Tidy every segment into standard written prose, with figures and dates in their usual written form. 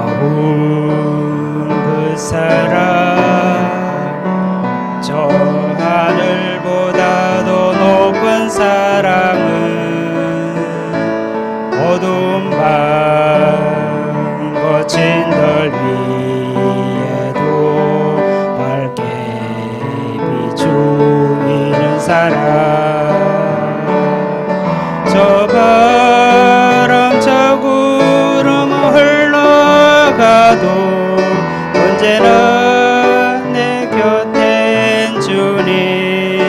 아름다운 그 사랑, 저 하늘보다도 높은 사랑은 어두운 밤 거친 덜 위에도 밝게 비추이는 사랑. 저 바람 저 구름 흘러가도 언제나 내 곁엔 주님,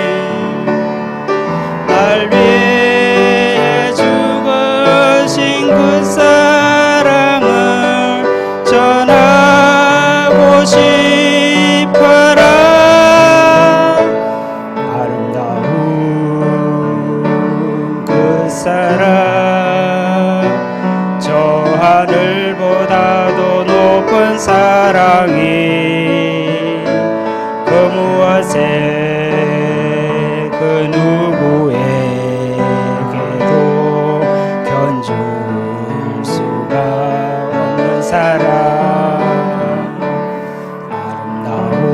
날 위해 죽으신 그 사랑을 전하고 싶어라. 아름다운 그 사랑, 저 하늘보다도 높은 사랑이 그 무엇에 그 누구에게도 견줄 수가 없는 사랑. 아름다운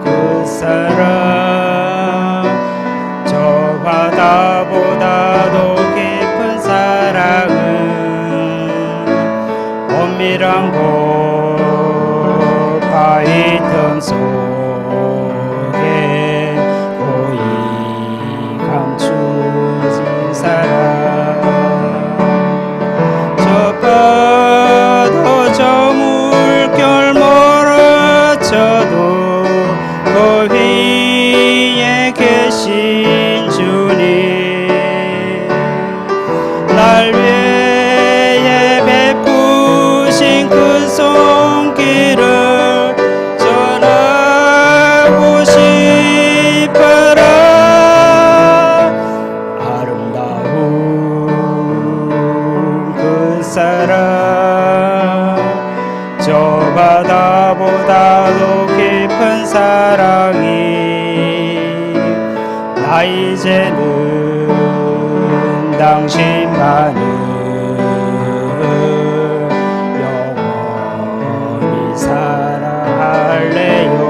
그 사랑, 저 바다보다도 깊은 사랑은 엄밀한 곳 바위 틈 속에 고이 감추진 사랑. 저 파도 저 물결 몰아쳐도 그 위에 계신 주님, 날 위해 베푸신 그 손길을 전하고 싶어라. 아름다운 그 사랑, 저 바다보다도 깊은 사랑이 나 이제는 당신만을 영원히 사랑할래요.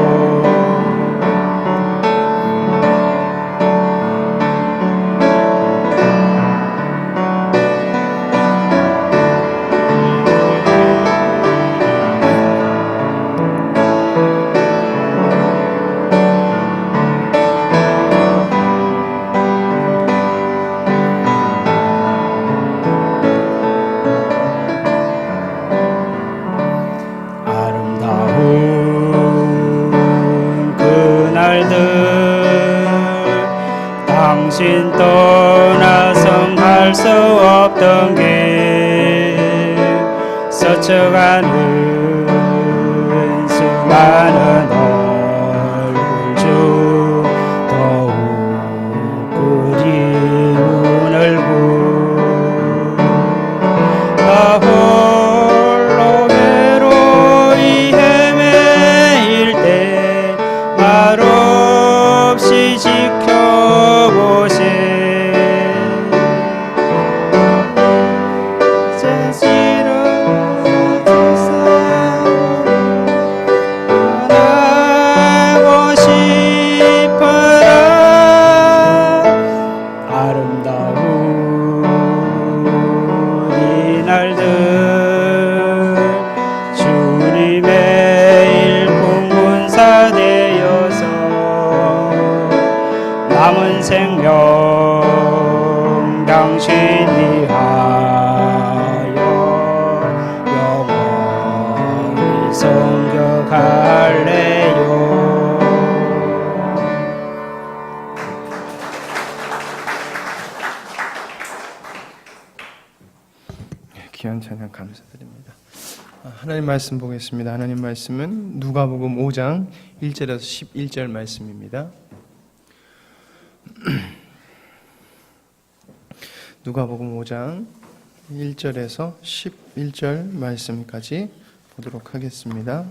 아름다운 그날들, 당신 떠나선 갈 수 없던 길 스쳐가는 수많은 얼굴 중 더욱 그리운 얼굴. 나 홀로 외로이 헤매일 때 말없이 지켜보신 남은 생명 당신 위하여 영원히 섬겨갈래요. 귀한 찬양 감사드립니다. 하나님 말씀 보겠습니다. 하나님 말씀은 누가복음 5장 1절에서 11절 말씀입니다. 누가복음 5장 1절에서 11절 말씀까지 보도록 하겠습니다.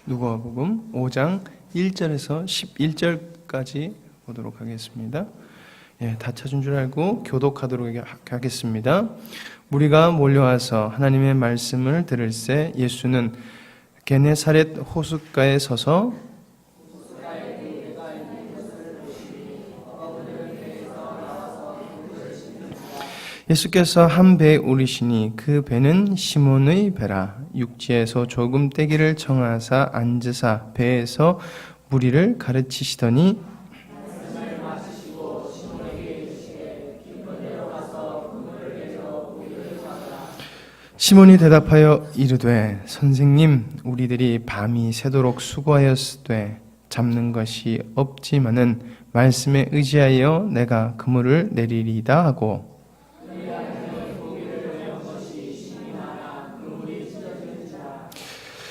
누가복음 5장 1절에서 11절까지 보도록 하겠습니다. 다 찾은 줄 알고 교독하도록 하겠습니다. 무리가 몰려와서 하나님의 말씀을 들을새 예수는 게네사렛 호숫가에 서서 예수께서 한 배에 오르시니 그 배는 시몬의 배라. 육지에서 조금 떼기를 청하사 앉으사 배에서 무리를 가르치시더니 시몬이 대답하여 이르되 선생님 우리들이 밤이 새도록 수고하였으되 잡는 것이 없지만은 말씀에 의지하여 내가 그물을 내리리다 하고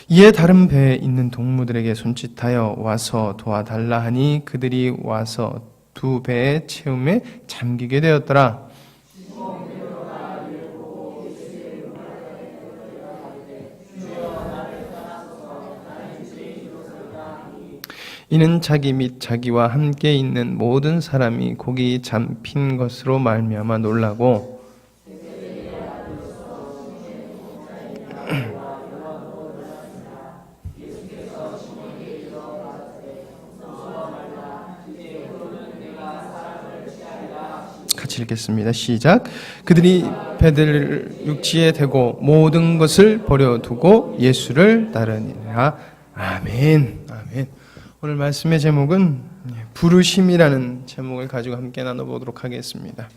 이에 다른 배에 있는 동무들에게 손짓하여 와서 도와달라 하니 그들이 와서 두 배의 채움에 잠기게 되었더라. 이는 자기 및 자기와 함께 있는 모든 사람이 고기 잡힌 것으로 말미암아 놀라고 같이 읽겠습니다. 시작. 그들이 배들을 육지에 대고 모든 것을 버려두고 예수를 따르니라. 아멘. 아멘. 오늘 말씀의 제목은 부르심이라는 제목을 가지고 함께 나눠보도록 하겠습니다.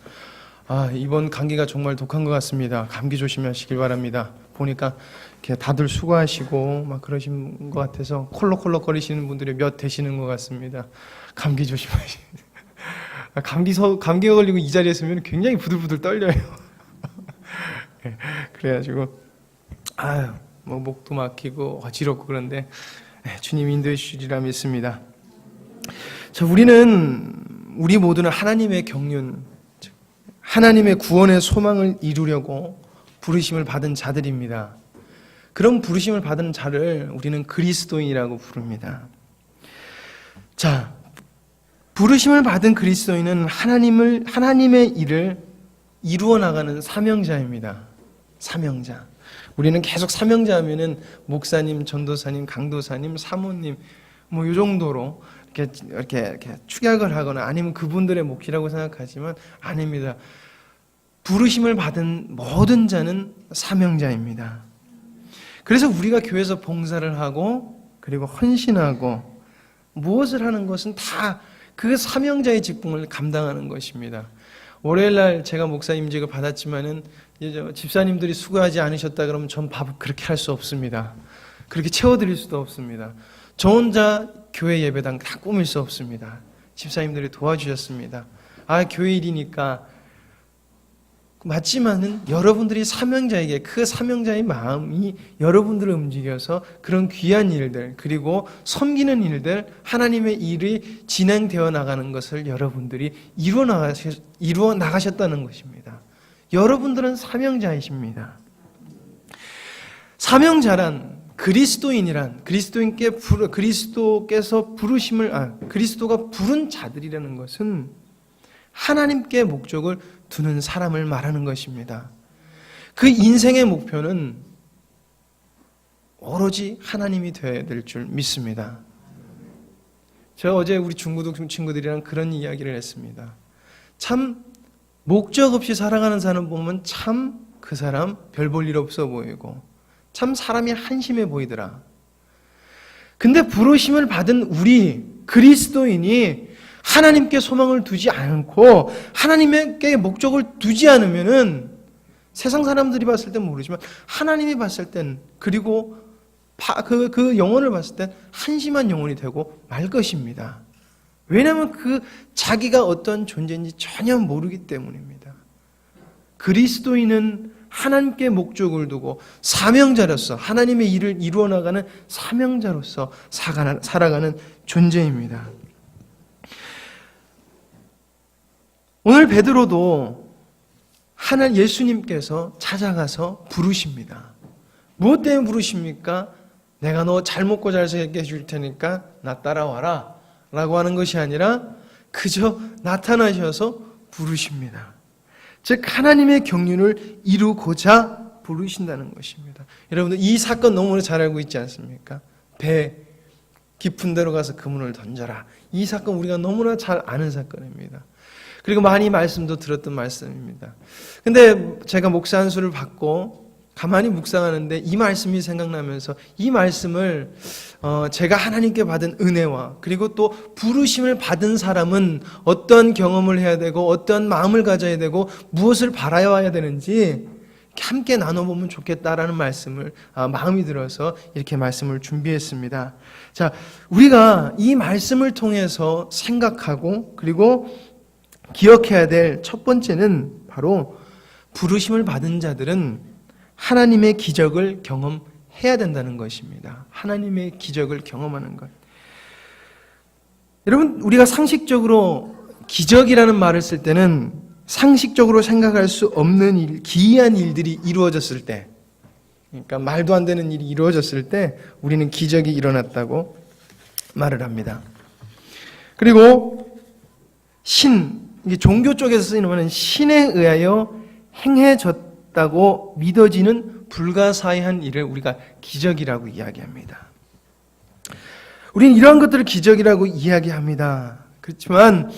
이번 감기가 정말 독한 것 같습니다. 감기 조심하시길 바랍니다. 보니까 이렇게 다들 수고하시고 막 그러신 것 같아서 콜록콜록 거리시는 분들이 몇 되시는 것 같습니다. 감기 조심하시길. 감기가 걸리고 이 자리에 있으면 굉장히 부들부들 떨려요. 그래가지고 목도 막히고 어지럽고 그런데 주님 인도해 주시리라 믿습니다. 우리 모두는 하나님의 경륜, 하나님의 구원의 소망을 이루려고 부르심을 받은 자들입니다. 그런 부르심을 받은 자를 우리는 그리스도인이라고 부릅니다. 부르심을 받은 그리스도인은 하나님의 일을 이루어 나가는 사명자입니다. 사명자. 우리는 계속 사명자 하면은 목사님, 전도사님, 강도사님, 사모님 이 정도로 이렇게 축약을 하거나 아니면 그분들의 몫이라고 생각하지만 아닙니다. 부르심을 받은 모든 자는 사명자입니다. 그래서 우리가 교회에서 봉사를 하고 그리고 헌신하고 무엇을 하는 것은 다 그 사명자의 직분을 감당하는 것입니다. 월요일날 제가 목사 임직을 받았지만은 집사님들이 수고하지 않으셨다 그러면 전 밥 그렇게 할 수 없습니다. 그렇게 채워드릴 수도 없습니다. 저 혼자 교회 예배당 다 꾸밀 수 없습니다. 집사님들이 도와주셨습니다. 교회 일이니까 맞지만은 여러분들이 사명자에게 그 사명자의 마음이 여러분들을 움직여서 그런 귀한 일들 그리고 섬기는 일들 하나님의 일이 진행되어 나가는 것을 여러분들이 이루어 나가셨다는 것입니다. 여러분들은 사명자이십니다. 사명자란 그리스도인이란 그리스도께서 그리스도가 부른 자들이라는 것은 하나님께 목적을 두는 사람을 말하는 것입니다. 그 인생의 목표는 오로지 하나님이 되어야 될 줄 믿습니다. 제가 어제 우리 중고등 친구들이랑 그런 이야기를 했습니다. 참 목적 없이 살아가는 사람 보면 참 그 사람 별 볼 일 없어 보이고 참 사람이 한심해 보이더라. 근데 부르심을 받은 우리 그리스도인이 하나님께 소망을 두지 않고 하나님께 목적을 두지 않으면은 세상 사람들이 봤을 땐 모르지만 하나님이 봤을 땐 그리고 그 영혼을 봤을 땐 한심한 영혼이 되고 말 것입니다. 왜냐하면 자기가 어떤 존재인지 전혀 모르기 때문입니다. 그리스도인은 하나님께 목적을 두고 사명자로서 하나님의 일을 이루어 나가는 사명자로서 살아가는 존재입니다. 오늘 베드로도 예수님께서 찾아가서 부르십니다. 무엇 때문에 부르십니까? 내가 너 잘 먹고 잘 살게 해줄 테니까 나 따라와라 라고 하는 것이 아니라 그저 나타나셔서 부르십니다. 즉 하나님의 경륜을 이루고자 부르신다는 것입니다. 여러분들 이 사건 너무나 잘 알고 있지 않습니까? 배 깊은 데로 가서 그물을 던져라. 이 사건 우리가 너무나 잘 아는 사건입니다. 그리고 많이 말씀도 들었던 말씀입니다. 근데 제가 목사 안수를 받고 가만히 묵상하는데 이 말씀이 생각나면서 이 말씀을 제가 하나님께 받은 은혜와 그리고 또 부르심을 받은 사람은 어떤 경험을 해야 되고 어떤 마음을 가져야 되고 무엇을 바라야 되는지 함께 나눠보면 좋겠다라는 말씀을 마음이 들어서 이렇게 말씀을 준비했습니다. 자, 우리가 이 말씀을 통해서 생각하고 그리고 기억해야 될 첫 번째는 바로 부르심을 받은 자들은 하나님의 기적을 경험해야 된다는 것입니다. 하나님의 기적을 경험하는 것. 여러분, 우리가 상식적으로 기적이라는 말을 쓸 때는 상식적으로 생각할 수 없는 일, 기이한 일들이 이루어졌을 때, 그러니까 말도 안 되는 일이 이루어졌을 때 우리는 기적이 일어났다고 말을 합니다. 그리고 이게 종교 쪽에서 쓰이는 말은 신에 의하여 행해졌다고 믿어지는 불가사의한 일을 우리가 기적이라고 이야기합니다. 우리는 이러한 것들을 기적이라고 이야기합니다. 그렇지만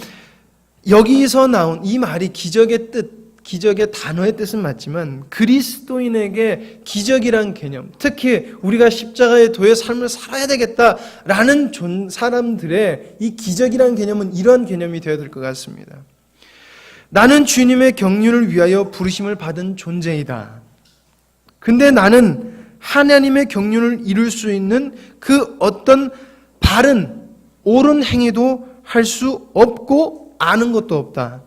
여기서 나온 이 말이 기적의 뜻, 기적의 단어의 뜻은 맞지만 그리스도인에게 기적이란 개념, 특히 우리가 십자가의 도의 삶을 살아야 되겠다라는 사람들의 이 기적이란 개념은 이런 개념이 되어야 될 것 같습니다. 나는 주님의 경륜을 위하여 부르심을 받은 존재이다. 근데 나는 하나님의 경륜을 이룰 수 있는 그 어떤 바른, 옳은 행위도 할 수 없고 아는 것도 없다.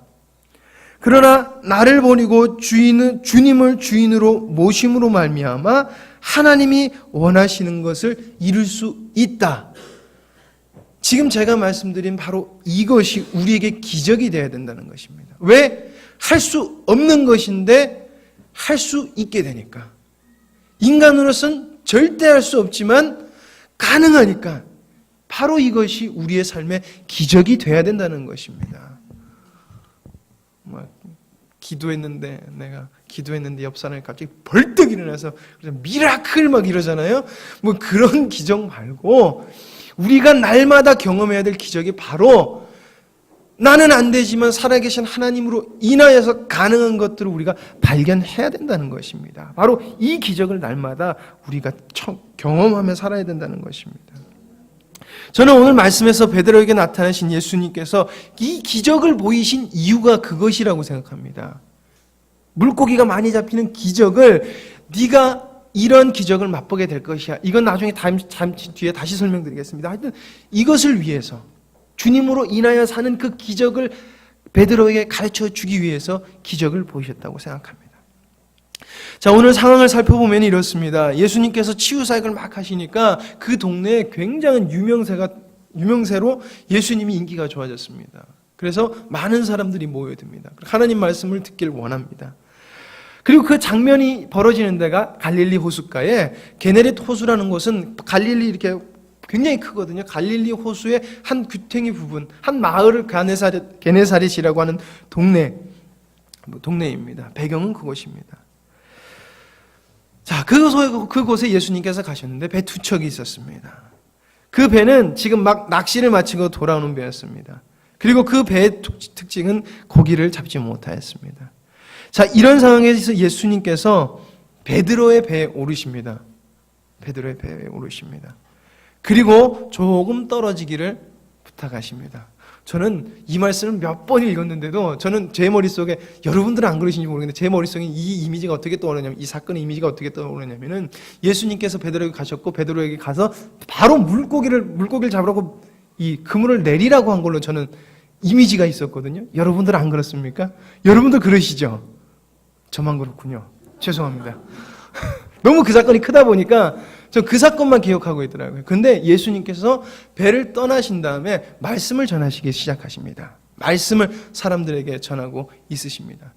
그러나 나를 버리고 주님을 주인으로 모심으로 말미암아 하나님이 원하시는 것을 이룰 수 있다. 지금 제가 말씀드린 바로 이것이 우리에게 기적이 되어야 된다는 것입니다. 왜? 할 수 없는 것인데 할 수 있게 되니까. 인간으로서는 절대 할 수 없지만 가능하니까 바로 이것이 우리의 삶의 기적이 되어야 된다는 것입니다. 내가 기도했는데 옆 사람이 갑자기 벌떡 일어나서 미라클 막 이러잖아요. 뭐 그런 기적 말고 우리가 날마다 경험해야 될 기적이 바로 나는 안 되지만 살아계신 하나님으로 인하여서 가능한 것들을 우리가 발견해야 된다는 것입니다. 바로 이 기적을 날마다 우리가 경험하며 살아야 된다는 것입니다. 저는 오늘 말씀에서 베드로에게 나타나신 예수님께서 이 기적을 보이신 이유가 그것이라고 생각합니다. 물고기가 많이 잡히는 기적을 네가 이런 기적을 맛보게 될 것이야. 이건 나중에 잠시 뒤에 다시 설명드리겠습니다. 하여튼 이것을 위해서 주님으로 인하여 사는 그 기적을 베드로에게 가르쳐 주기 위해서 기적을 보이셨다고 생각합니다. 자, 오늘 상황을 살펴보면 이렇습니다. 예수님께서 치유사역을 막 하시니까 그 동네에 굉장한 유명세로 예수님이 인기가 좋아졌습니다. 그래서 많은 사람들이 모여듭니다. 하나님 말씀을 듣길 원합니다. 그리고 그 장면이 벌어지는 데가 갈릴리 호숫가에 게네렛 호수라는 곳은 갈릴리 이렇게 굉장히 크거든요. 갈릴리 호수의 한 귀퉁이 부분, 한 마을을 게네사렛이라고 하는 동네입니다. 배경은 그곳입니다. 자, 그곳에 예수님께서 가셨는데 배 두 척이 있었습니다. 그 배는 지금 막 낚시를 마치고 돌아오는 배였습니다. 그리고 그 배의 특징은 고기를 잡지 못하였습니다. 자, 이런 상황에서 예수님께서 베드로의 배에 오르십니다. 베드로의 배에 오르십니다. 그리고 조금 떨어지기를 부탁하십니다. 저는 이 말씀을 몇 번 읽었는데도 저는 제 머릿속에, 여러분들은 안 그러신지 모르겠는데 제 머릿속에 이 이미지가 어떻게 떠오르냐면, 이 사건의 이미지가 어떻게 떠오르냐면은 예수님께서 베드로에게 가셨고 베드로에게 가서 바로 물고기를 잡으라고 이 그물을 내리라고 한 걸로 저는 이미지가 있었거든요. 여러분들은 안 그렇습니까? 여러분도 그러시죠? 저만 그렇군요. 죄송합니다. 너무 그 사건이 크다 보니까 저 그 사건만 기억하고 있더라고요. 근데 예수님께서 배를 떠나신 다음에 말씀을 전하시기 시작하십니다. 말씀을 사람들에게 전하고 있으십니다.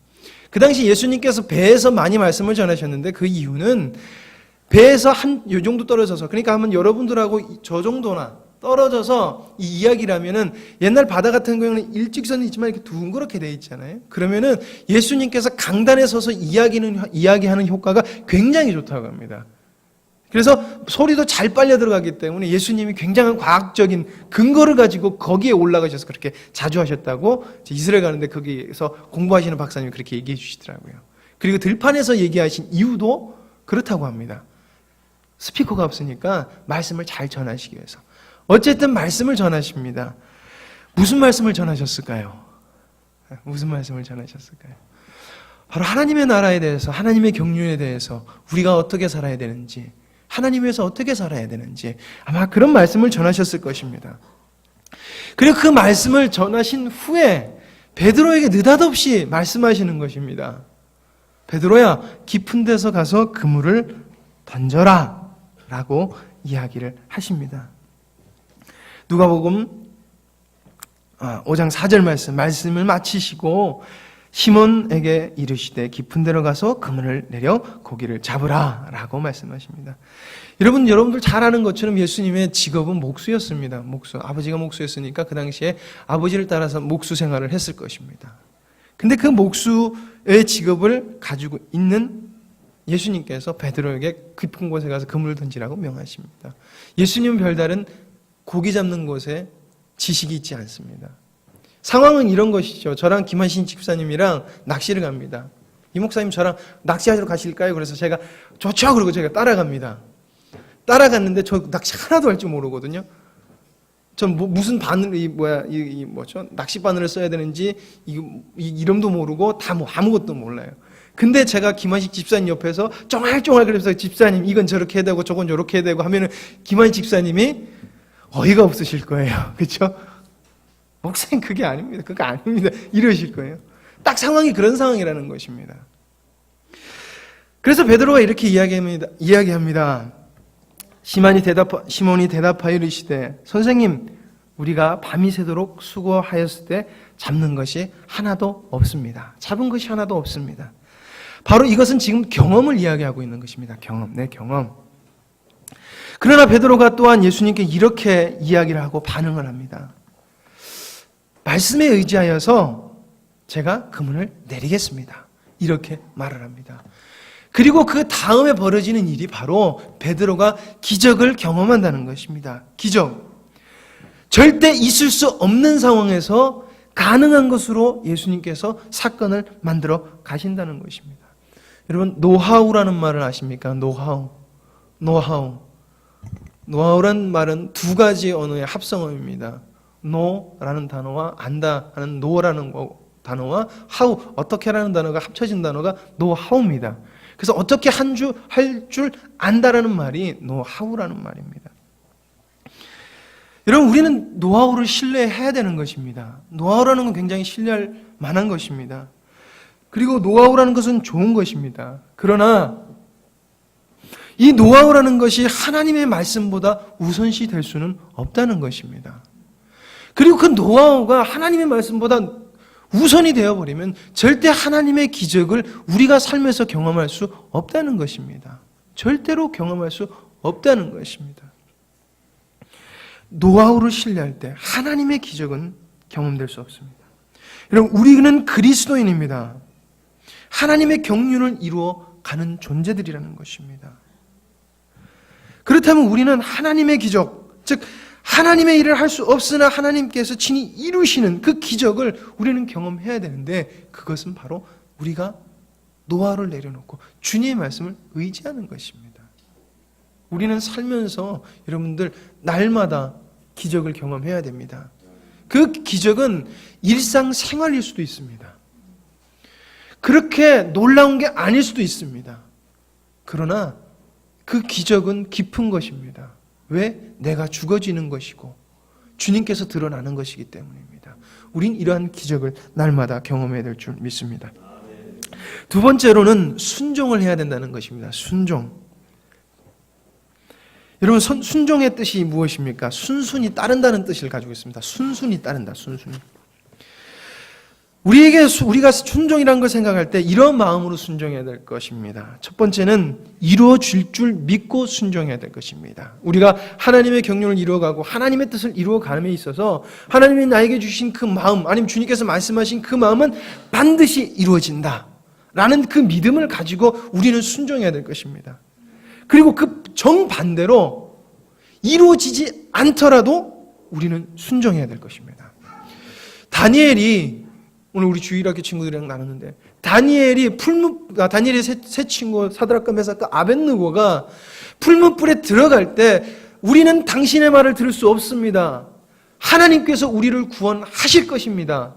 그 당시 예수님께서 배에서 많이 말씀을 전하셨는데 그 이유는 배에서 요 정도 떨어져서, 그러니까 한번 여러분들하고 저 정도나 떨어져서 이 이야기를 하면은 옛날 바다 같은 경우는 일직선이지만 이렇게 둥그렇게 돼 있잖아요. 그러면은 예수님께서 강단에 서서 이야기하는 효과가 굉장히 좋다고 합니다. 그래서 소리도 잘 빨려 들어가기 때문에 예수님이 굉장한 과학적인 근거를 가지고 거기에 올라가셔서 그렇게 자주 하셨다고 이스라엘 가는데 거기에서 공부하시는 박사님이 그렇게 얘기해 주시더라고요. 그리고 들판에서 얘기하신 이유도 그렇다고 합니다. 스피커가 없으니까 말씀을 잘 전하시기 위해서. 어쨌든 말씀을 전하십니다. 무슨 말씀을 전하셨을까요? 무슨 말씀을 전하셨을까요? 바로 하나님의 나라에 대해서, 하나님의 경륜에 대해서 우리가 어떻게 살아야 되는지, 하나님에서 어떻게 살아야 되는지 아마 그런 말씀을 전하셨을 것입니다. 그리고 그 말씀을 전하신 후에 베드로에게 느닷없이 말씀하시는 것입니다. 베드로야, 깊은 데서 가서 그물을 던져라 라고 이야기를 하십니다. 누가복음 5장 4절 말씀을 마치시고 시몬에게 이르시되 깊은 데로 가서 그물을 내려 고기를 잡으라 라고 말씀하십니다. 여러분들 잘 아는 것처럼 예수님의 직업은 목수였습니다. 목수. 아버지가 목수였으니까 그 당시에 아버지를 따라서 목수 생활을 했을 것입니다. 근데 그 목수의 직업을 가지고 있는 예수님께서 베드로에게 깊은 곳에 가서 그물을 던지라고 명하십니다. 예수님은 별다른 고기 잡는 곳에 지식이 있지 않습니다. 상황은 이런 것이죠. 저랑 김한신 집사님이랑 낚시를 갑니다. 이 목사님 저랑 낚시하러 가실까요? 그래서 제가 좋죠. 그러고 제가 따라갑니다. 따라갔는데 저 낚시 하나도 할 줄 모르거든요. 전 무슨 바늘, 뭐죠? 낚시 바늘을 써야 되는지 이 이름도 모르고 아무것도 몰라요. 근데 제가 김한식 집사님 옆에서 쫑알쫑알 그래서 집사님 이건 저렇게 해야 되고 저건 저렇게 해야 되고 하면은 김한식 집사님이 어이가 없으실 거예요. 그렇죠? 목사님 그게 아닙니다. 그거 아닙니다. 이러실 거예요. 딱 상황이 그런 상황이라는 것입니다. 그래서 베드로가 이렇게 이야기합니다. 시몬이 대답하여 이르시되 선생님 우리가 밤이 새도록 수고하였을 때 잡는 것이 하나도 없습니다. 잡은 것이 하나도 없습니다. 바로 이것은 지금 경험을 이야기하고 있는 것입니다. 내 경험. 그러나 베드로가 또한 예수님께 이렇게 이야기를 하고 반응을 합니다. 말씀에 의지하여서 제가 그물을 내리겠습니다. 이렇게 말을 합니다. 그리고 그 다음에 벌어지는 일이 바로 베드로가 기적을 경험한다는 것입니다. 기적. 절대 있을 수 없는 상황에서 가능한 것으로 예수님께서 사건을 만들어 가신다는 것입니다. 여러분 노하우라는 말을 아십니까? 노하우란 말은 두 가지 언어의 합성어입니다. no라는 단어와 안다 하는 no라는 단어와 how 어떻게라는 단어가 합쳐진 단어가 노하우입니다. 그래서 어떻게 할 줄 안다라는 말이 노하우라는 말입니다. 여러분 우리는 노하우를 신뢰해야 되는 것입니다. 노하우라는 건 굉장히 신뢰할 만한 것입니다. 그리고 노하우라는 것은 좋은 것입니다. 그러나 이 노하우라는 것이 하나님의 말씀보다 우선시 될 수는 없다는 것입니다. 그리고 그 노하우가 하나님의 말씀보다 우선이 되어버리면 절대 하나님의 기적을 우리가 삶에서 경험할 수 없다는 것입니다. 절대로 경험할 수 없다는 것입니다. 노하우를 신뢰할 때 하나님의 기적은 경험될 수 없습니다. 여러분 우리는 그리스도인입니다. 하나님의 경륜을 이루어 가는 존재들이라는 것입니다. 그렇다면 우리는 하나님의 기적, 즉 하나님의 일을 할 수 없으나 하나님께서 친히 이루시는 그 기적을 우리는 경험해야 되는데 그것은 바로 우리가 노하우를 내려놓고 주님의 말씀을 의지하는 것입니다. 우리는 살면서 여러분들 날마다 기적을 경험해야 됩니다. 그 기적은 일상생활일 수도 있습니다. 그렇게 놀라운 게 아닐 수도 있습니다. 그러나 그 기적은 깊은 것입니다. 왜? 내가 죽어지는 것이고 주님께서 드러나는 것이기 때문입니다. 우린 이러한 기적을 날마다 경험해야 될 줄 믿습니다. 두 번째로는 순종을 해야 된다는 것입니다. 순종. 여러분, 순종의 뜻이 무엇입니까? 순순히 따른다는 뜻을 가지고 있습니다. 순순히 따른다, 순순히. 우리가 순종이라는 걸 생각할 때 이런 마음으로 순종해야 될 것입니다. 첫 번째는 이루어질 줄 믿고 순종해야 될 것입니다. 우리가 하나님의 경륜을 이루어가고 하나님의 뜻을 이루어감에 있어서 하나님이 나에게 주신 그 마음, 아니면 주님께서 말씀하신 그 마음은 반드시 이루어진다 라는 그 믿음을 가지고 우리는 순종해야 될 것입니다. 그리고 그 정반대로 이루어지지 않더라도 우리는 순종해야 될 것입니다. 다니엘이, 오늘 우리 주일학교 친구들이랑 나눴는데, 다니엘의 세 친구 사드락과 메삭과 아벳느고가 풀무불에 들어갈 때 우리는 당신의 말을 들을 수 없습니다. 하나님께서 우리를 구원하실 것입니다.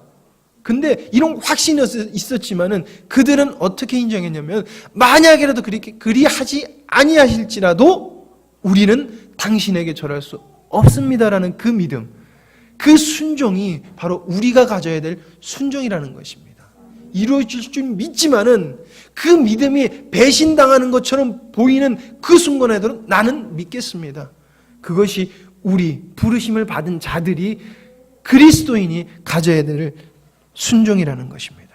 근데 이런 확신이 있었지만은 그들은 어떻게 인정했냐면, 만약이라도 그리하지 아니하실지라도 우리는 당신에게 절할 수 없습니다라는 그 믿음, 그 순종이 바로 우리가 가져야 될 순종이라는 것입니다. 이루어질 줄 믿지만은 그 믿음이 배신당하는 것처럼 보이는 그 순간에도 나는 믿겠습니다. 그것이 우리 부르심을 받은 자들이, 그리스도인이 가져야 될 순종이라는 것입니다.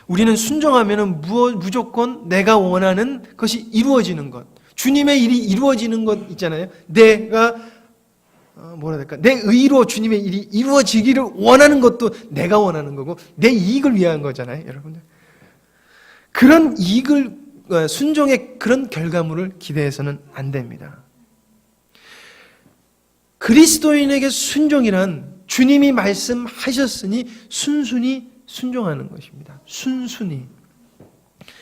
우리는 순종하면은 무조건 내가 원하는 것이 이루어지는 것, 주님의 일이 이루어지는 것 있잖아요. 내가 내 의로 주님의 일이 이루어지기를 원하는 것도 내가 원하는 거고 내 이익을 위한 거잖아요, 여러분들. 그런 이익을, 순종의 그런 결과물을 기대해서는 안 됩니다. 그리스도인에게 순종이란 주님이 말씀하셨으니 순순히 순종하는 것입니다. 순순히.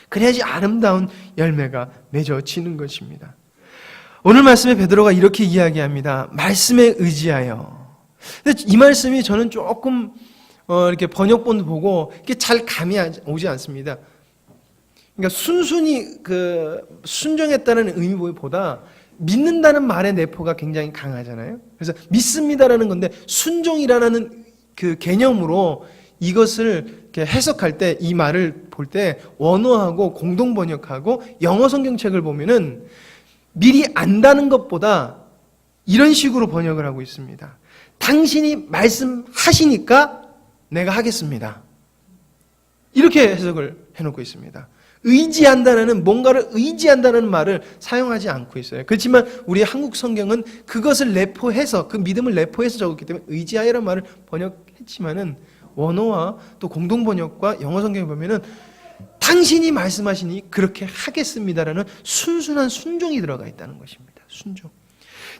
그래야지 아름다운 열매가 맺어지는 것입니다. 오늘 말씀에 베드로가 이렇게 이야기합니다. 말씀에 의지하여. 근데 이 말씀이 저는 조금 이렇게 번역본 보고 이게 잘 감이 오지 않습니다. 그러니까 순순히 순종했다는 의미보다 믿는다는 말의 내포가 굉장히 강하잖아요. 그래서 믿습니다라는 건데 순종이라는 그 개념으로 이것을 이렇게 해석할 때, 이 말을 볼 때 원어하고 공동 번역하고 영어 성경책을 보면은 미리 안다는 것보다 이런 식으로 번역을 하고 있습니다. 당신이 말씀하시니까 내가 하겠습니다. 이렇게 해석을 해놓고 있습니다. 의지한다는, 뭔가를 의지한다는 말을 사용하지 않고 있어요. 그렇지만 우리 한국 성경은 그것을 내포해서, 그 믿음을 내포해서 적었기 때문에 의지하여라는 말을 번역했지만은 원어와 또 공동 번역과 영어 성경에 보면은 당신이 말씀하시니 그렇게 하겠습니다라는 순순한 순종이 들어가 있다는 것입니다. 순종.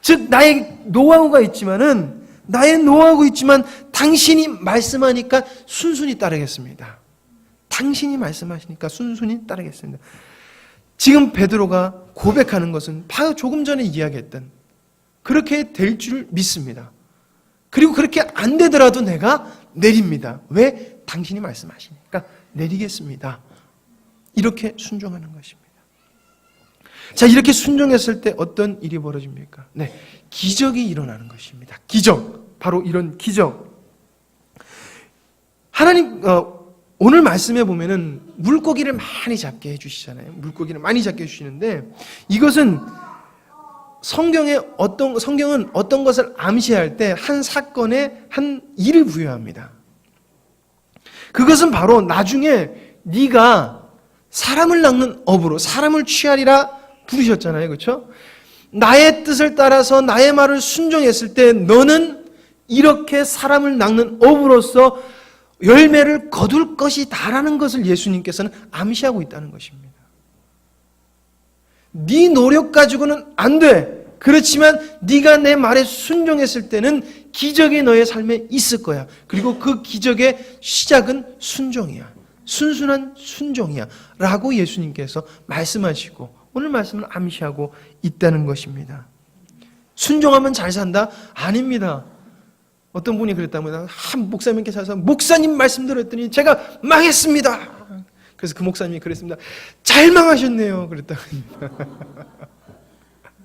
즉 나의 노하우가 있지만 당신이 말씀하니까 순순히 따르겠습니다. 당신이 말씀하시니까 순순히 따르겠습니다. 지금 베드로가 고백하는 것은 바로 조금 전에 이야기했던 그렇게 될 줄 믿습니다. 그리고 그렇게 안 되더라도 내가 내립니다. 왜? 당신이 말씀하시니까 내리겠습니다. 이렇게 순종하는 것입니다. 자, 이렇게 순종했을 때 어떤 일이 벌어집니까? 네, 기적이 일어나는 것입니다. 기적, 바로 이런 기적. 하나님, 오늘 말씀에 보면은 물고기를 많이 잡게 해주시잖아요. 물고기를 많이 잡게 해주시는데, 이것은 성경은 어떤 것을 암시할 때 한 사건에 한 일을 부여합니다. 그것은 바로 나중에 네가 사람을 낚는 업으로 사람을 취하리라 부르셨잖아요. 그렇죠? 나의 뜻을 따라서 나의 말을 순종했을 때 너는 이렇게 사람을 낚는 업으로서 열매를 거둘 것이다라는 것을 예수님께서는 암시하고 있다는 것입니다. 네 노력 가지고는 안 돼. 그렇지만 네가 내 말에 순종했을 때는 기적이 너의 삶에 있을 거야. 그리고 그 기적의 시작은 순종이야. 순순한 순종이야. 라고 예수님께서 말씀하시고 오늘 말씀을 암시하고 있다는 것입니다. 순종하면 잘 산다? 아닙니다. 어떤 분이 그랬다면 한 목사님께 가서 목사님 말씀 들었더니 제가 망했습니다. 그래서 그 목사님이 그랬습니다. 잘 망하셨네요. 그랬다고 합니다.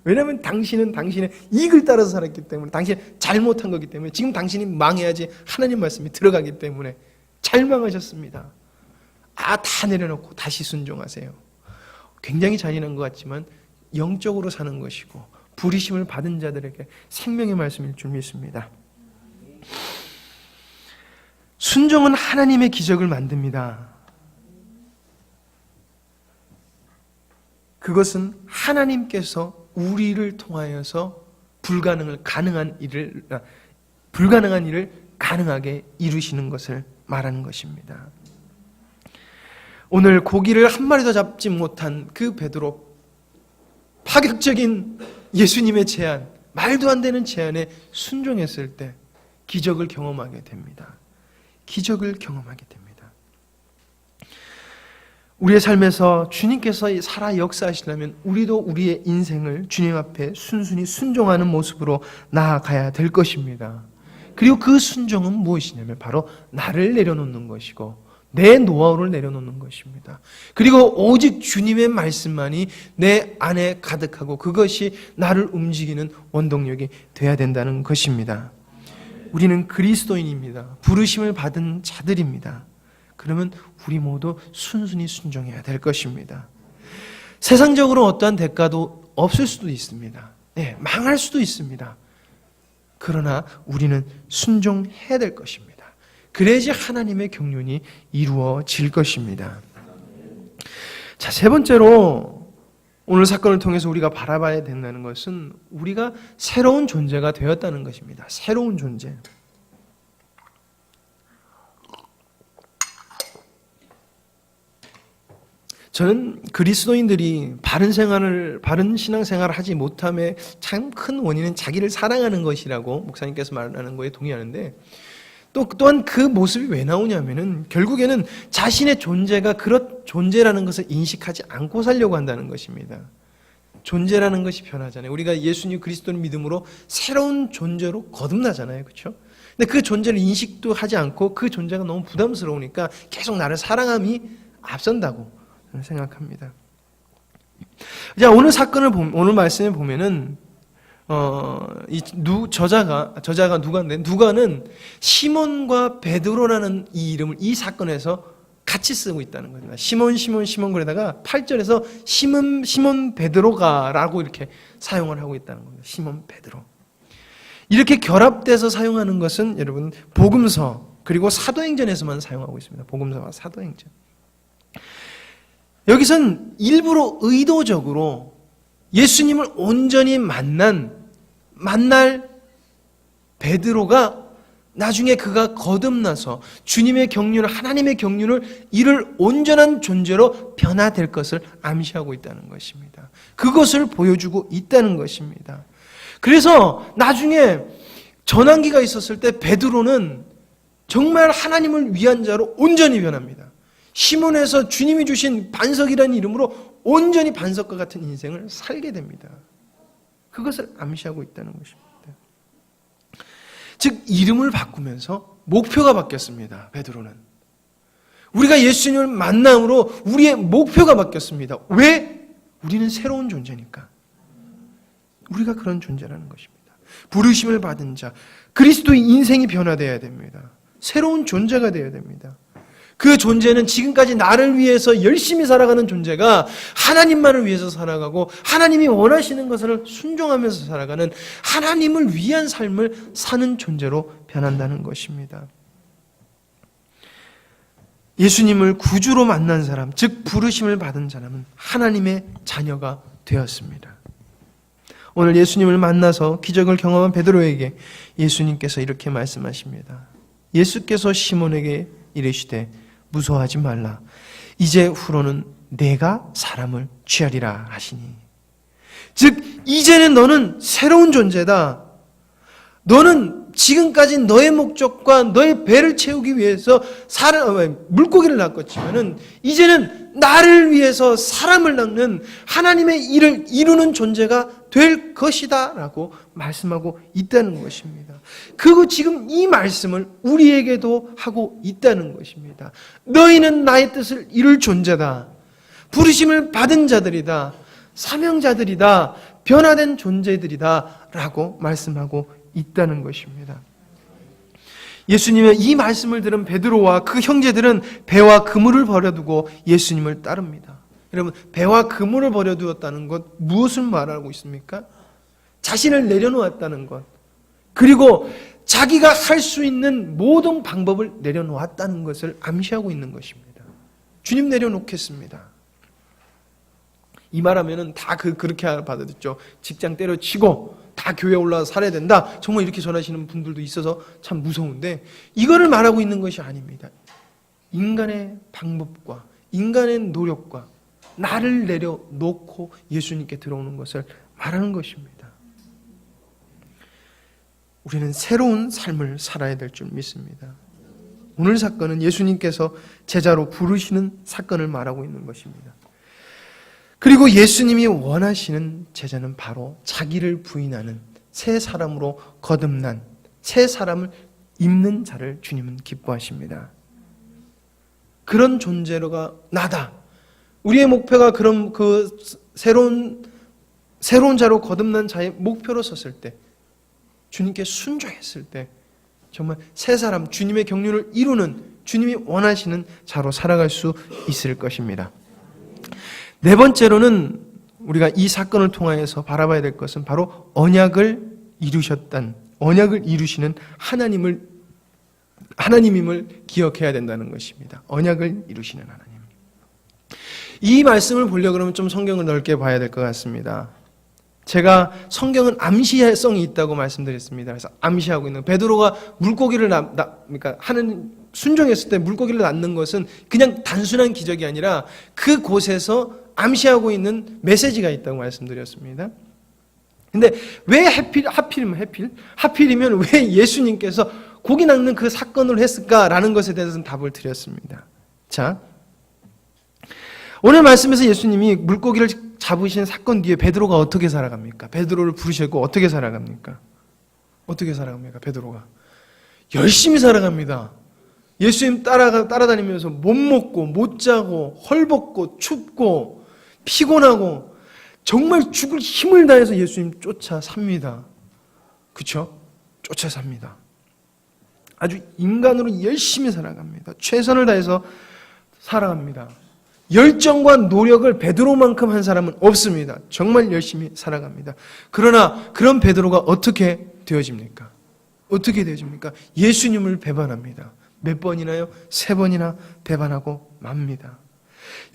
왜냐하면 당신은 당신의 이익을 따라서 살았기 때문에, 당신이 잘못한 거기 때문에, 지금 당신이 망해야지 하나님 말씀이 들어가기 때문에 잘 망하셨습니다. 다 내려놓고 다시 순종하세요. 굉장히 잔인한 것 같지만 영적으로 사는 것이고 부르심을 받은 자들에게 생명의 말씀일 줄 믿습니다. 순종은 하나님의 기적을 만듭니다. 그것은 하나님께서 우리를 통하여서 불가능한 일을 가능하게 이루시는 것을 말하는 것입니다. 오늘 고기를 한 마리도 잡지 못한 그 베드로, 파격적인 예수님의 제안, 말도 안 되는 제안에 순종했을 때 기적을 경험하게 됩니다. 기적을 경험하게 됩니다. 우리의 삶에서 주님께서 살아 역사하시려면 우리도 우리의 인생을 주님 앞에 순순히 순종하는 모습으로 나아가야 될 것입니다. 그리고 그 순종은 무엇이냐면 바로 나를 내려놓는 것이고 내 노하우를 내려놓는 것입니다. 그리고 오직 주님의 말씀만이 내 안에 가득하고 그것이 나를 움직이는 원동력이 되어야 된다는 것입니다. 우리는 그리스도인입니다. 부르심을 받은 자들입니다. 그러면 우리 모두 순순히 순종해야 될 것입니다. 세상적으로 어떠한 대가도 없을 수도 있습니다. 네, 망할 수도 있습니다. 그러나 우리는 순종해야 될 것입니다. 그래야지 하나님의 경륜이 이루어질 것입니다. 자, 세 번째로 오늘 사건을 통해서 우리가 바라봐야 된다는 것은 우리가 새로운 존재가 되었다는 것입니다. 새로운 존재. 저는 그리스도인들이 바른 신앙생활을 하지 못함의 참 큰 원인은 자기를 사랑하는 것이라고 목사님께서 말하는 거에 동의하는데 또한 그 모습이 왜 나오냐면은 결국에는 자신의 존재가 그런 존재라는 것을 인식하지 않고 살려고 한다는 것입니다. 존재라는 것이 변하잖아요. 우리가 예수님 그리스도를 믿음으로 새로운 존재로 거듭나잖아요. 그렇죠? 근데 그 존재를 인식도 하지 않고 그 존재가 너무 부담스러우니까 계속 나를 사랑함이 앞선다고 저는 생각합니다. 자, 오늘 말씀을 보면은 저자가 누가인데 누가는 시몬과 베드로라는 이 이름을 이 사건에서 같이 쓰고 있다는 겁니다. 시몬 그러다가 8절에서 시몬 베드로가라고 이렇게 사용을 하고 있다는 겁니다. 시몬 베드로. 이렇게 결합돼서 사용하는 것은 여러분 복음서 그리고 사도행전에서만 사용하고 있습니다. 복음서와 사도행전. 여기선 일부러 의도적으로 예수님을 온전히 만날 베드로가 나중에 그가 거듭나서 주님의 경륜을 하나님의 경륜을 이룰 온전한 존재로 변화될 것을 암시하고 있다는 것입니다. 그것을 보여주고 있다는 것입니다. 그래서 나중에 전환기가 있었을 때 베드로는 정말 하나님을 위한 자로 온전히 변합니다. 시몬에서 주님이 주신 반석이라는 이름으로 온전히 반석과 같은 인생을 살게 됩니다. 그것을 암시하고 있다는 것입니다. 즉 이름을 바꾸면서 목표가 바뀌었습니다. 베드로는. 우리가 예수님을 만남으로 우리의 목표가 바뀌었습니다. 왜? 우리는 새로운 존재니까. 우리가 그런 존재라는 것입니다. 부르심을 받은 자, 그리스도의 인생이 변화되어야 됩니다. 새로운 존재가 되어야 됩니다. 그 존재는 지금까지 나를 위해서 열심히 살아가는 존재가 하나님만을 위해서 살아가고 하나님이 원하시는 것을 순종하면서 살아가는 하나님을 위한 삶을 사는 존재로 변한다는 것입니다. 예수님을 구주로 만난 사람, 즉 부르심을 받은 사람은 하나님의 자녀가 되었습니다. 오늘 예수님을 만나서 기적을 경험한 베드로에게 예수님께서 이렇게 말씀하십니다. 예수께서 시몬에게 이르시되 무서워하지 말라. 이제 후로는 내가 사람을 취하리라 하시니. 즉 이제는 너는 새로운 존재다. 너는 지금까지 너의 목적과 너의 배를 채우기 위해서 물고기를 낚았지만은 이제는 나를 위해서 사람을 낚는 하나님의 일을 이루는 존재가 될 것이다 라고 말씀하고 있다는 것입니다. 그리고 지금 이 말씀을 우리에게도 하고 있다는 것입니다. 너희는 나의 뜻을 이룰 존재다. 부르심을 받은 자들이다. 사명자들이다. 변화된 존재들이다 라고 말씀하고 있다는 것입니다. 예수님의 이 말씀을 들은 베드로와 그 형제들은 배와 그물을 버려두고 예수님을 따릅니다. 여러분, 배와 그물을 버려두었다는 것 무엇을 말하고 있습니까? 자신을 내려놓았다는 것, 그리고 자기가 할 수 있는 모든 방법을 내려놓았다는 것을 암시하고 있는 것입니다. 주님 내려놓겠습니다. 이 말하면은 다 그렇게 받아듣죠. 직장 때려치고 다 교회 올라와서 살아야 된다. 정말 이렇게 전하시는 분들도 있어서 참 무서운데, 이거를 말하고 있는 것이 아닙니다. 인간의 방법과 인간의 노력과 나를 내려놓고 예수님께 들어오는 것을 말하는 것입니다. 우리는 새로운 삶을 살아야 될 줄 믿습니다. 오늘 사건은 예수님께서 제자로 부르시는 사건을 말하고 있는 것입니다. 그리고 예수님이 원하시는 제자는 바로 자기를 부인하는 새 사람으로 거듭난 새 사람을 입는 자를 주님은 기뻐하십니다. 그런 존재로가 나다. 우리의 목표가 그런 그 새로운 자로 거듭난 자의 목표로 섰을 때, 주님께 순종했을 때 정말 새 사람, 주님의 경륜을 이루는, 주님이 원하시는 자로 살아갈 수 있을 것입니다. 네 번째로는 우리가 이 사건을 통하여서 바라봐야 될 것은 바로 언약을 이루시는 하나님임을 기억해야 된다는 것입니다. 언약을 이루시는 하나님. 이 말씀을 보려고 그러면 좀 성경을 넓게 봐야 될 것 같습니다. 제가 성경은 암시성이 있다고 말씀드렸습니다. 그래서 암시하고 있는, 베드로가 물고기를 그러니까 순종했을 때 물고기를 낳는 것은 그냥 단순한 기적이 아니라 그곳에서 암시하고 있는 메시지가 있다고 말씀드렸습니다. 근데 왜 하필이면 왜 예수님께서 고기 낚는 그 사건을 했을까라는 것에 대해서는 답을 드렸습니다. 자, 오늘 말씀에서 예수님이 물고기를 잡으신 사건 뒤에 베드로가 어떻게 살아갑니까? 베드로를 부르셨고 어떻게 살아갑니까? 어떻게 살아갑니까? 베드로가 열심히 살아갑니다. 예수님 따라다니면서 못 먹고 못 자고 헐벗고 춥고 피곤하고 정말 죽을 힘을 다해서 예수님 쫓아 삽니다. 그렇죠? 쫓아 삽니다. 아주 인간으로 열심히 살아갑니다. 최선을 다해서 살아갑니다. 열정과 노력을 베드로만큼 한 사람은 없습니다. 정말 열심히 살아갑니다. 그러나 그런 베드로가 어떻게 되어집니까? 어떻게 되어집니까? 예수님을 배반합니다. 몇 번이나요? 3번이나 배반하고 맙니다.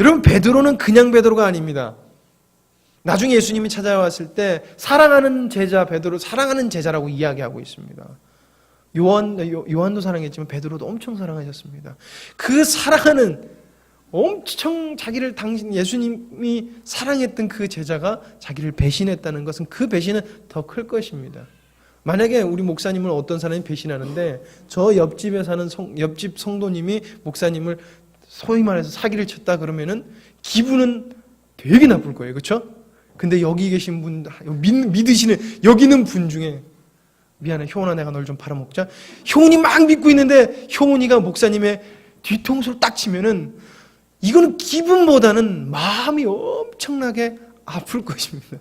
여러분, 베드로는 그냥 베드로가 아닙니다. 나중에 예수님이 찾아왔을 때 사랑하는 제자 베드로, 사랑하는 제자라고 이야기하고 있습니다. 요한도 사랑했지만 베드로도 엄청 사랑하셨습니다. 그 사랑하는, 엄청 자기를 예수님이 사랑했던 그 제자가 자기를 배신했다는 것은, 그 배신은 더 클 것입니다. 만약에 우리 목사님을 어떤 사람이 배신하는데 저 옆집에 사는 옆집 성도님이 목사님을 소위 말해서 사기를 쳤다 그러면은 기분은 되게 나쁠 거예요. 그렇죠? 근데 여기 계신 분, 믿으시는 여기 있는 분 중에, 미안해 효은아, 내가 널 좀 팔아먹자, 효은이 막 믿고 있는데 효은이가 목사님의 뒤통수를 딱 치면은 이거는 기분보다는 마음이 엄청나게 아플 것입니다.